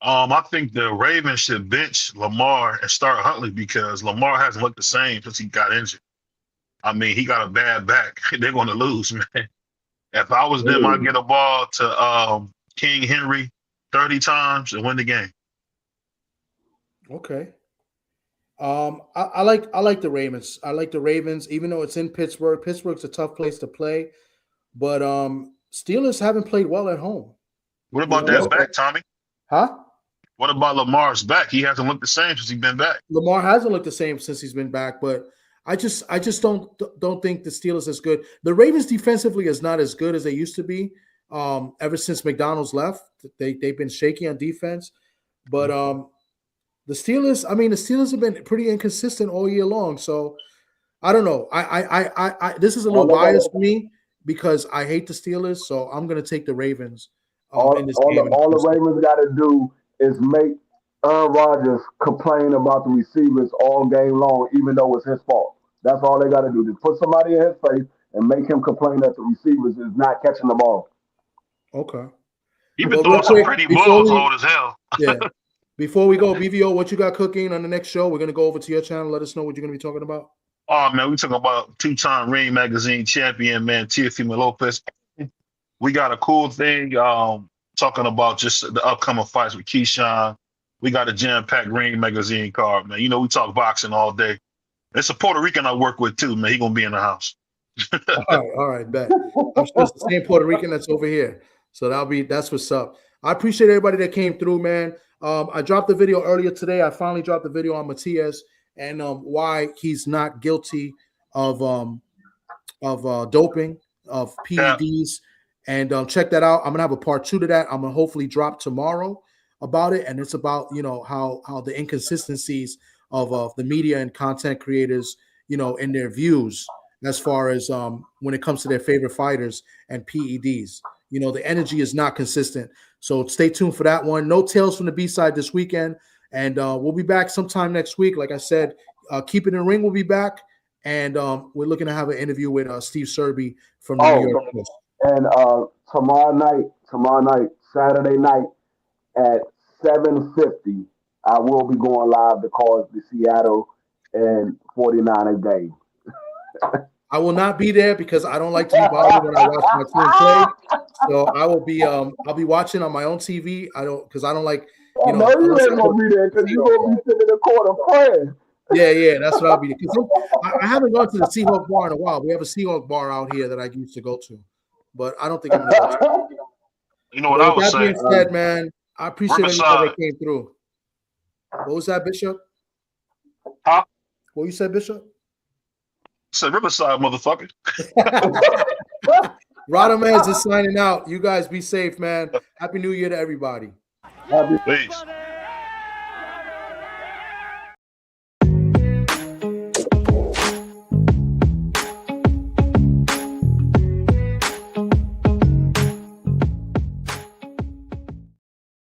I think the Ravens should bench Lamar and start Huntley because Lamar hasn't looked the same since he got injured. I mean, he got a bad back. They're going to lose, man. If I was them, I'd get a ball to King Henry 30 times and win the game. Okay. I like the Ravens. I like the Ravens, even though it's in Pittsburgh. Pittsburgh's a tough place to play, but Steelers haven't played well at home. What about that back, Tommy? Huh? What about Lamar's back? He hasn't looked the same since he's been back. Lamar hasn't looked the same since he's been back, but I just don't think the Steelers is good. The Ravens defensively is not as good as they used to be. Ever since McDonald's left, they've been shaky on defense. But the Steelers have been pretty inconsistent all year long. So I don't know. I this is a little biased for me because I hate the Steelers. So I'm going to take the Ravens. In this game. All the Ravens got to do is make Aaron Rodgers complain about the receivers all game long, even though it's his fault. That's all they got to do. Just put somebody in his face and make him complain that the receivers is not catching the ball. Okay. You've been throwing some pretty balls old as hell. Yeah. Before we go, BVO, what you got cooking on the next show? We're going to go over to your channel. Let us know what you're going to be talking about. Oh, man, we talking about 2-time Ring Magazine champion, man, Teofimo Lopez. We got a cool thing talking about just the upcoming fights with Keyshawn. We got a jam-packed Ring Magazine card, man. We talk boxing all day. It's a Puerto Rican I work with, too, man. He going to be in the house. All right, bet. I'm sure it's the same Puerto Rican that's over here. So that's what's up. I appreciate everybody that came through, man. I dropped the video earlier today. I finally dropped the video on Matias and why he's not guilty of doping, of PEDs. Yeah. And check that out. I'm gonna have a part 2 to that. I'm gonna hopefully drop tomorrow about it, and it's about how the inconsistencies of the media and content creators, in their views as far as when it comes to their favorite fighters and PEDs. The energy is not consistent. So stay tuned for that one. No Tales from the B-side this weekend, and we'll be back sometime next week. Like I said, Keep It in Ring will be back, and we're looking to have an interview with Steve Serby from the New York Post. And tomorrow night, Saturday night at 7:50, I will be going live to call the Seattle and 49er game. I will not be there because I don't like to be bothered when I watch my team play. So I will be I'll be watching on my own TV. I don't like you ain't gonna be there because you're gonna be sitting in the corner praying. Yeah, that's what I'll be. I haven't gone to the Seahawk bar in a while. We have a Seahawk bar out here that I used to go to. But I don't think I'm going to go. You know what I was saying? That being said, man, I appreciate everybody that came through. What was that, Bishop? Huh? What you said, Bishop? I said Riverside, motherfucker. Rodamans is signing out. You guys be safe, man. Happy New Year to everybody. Peace.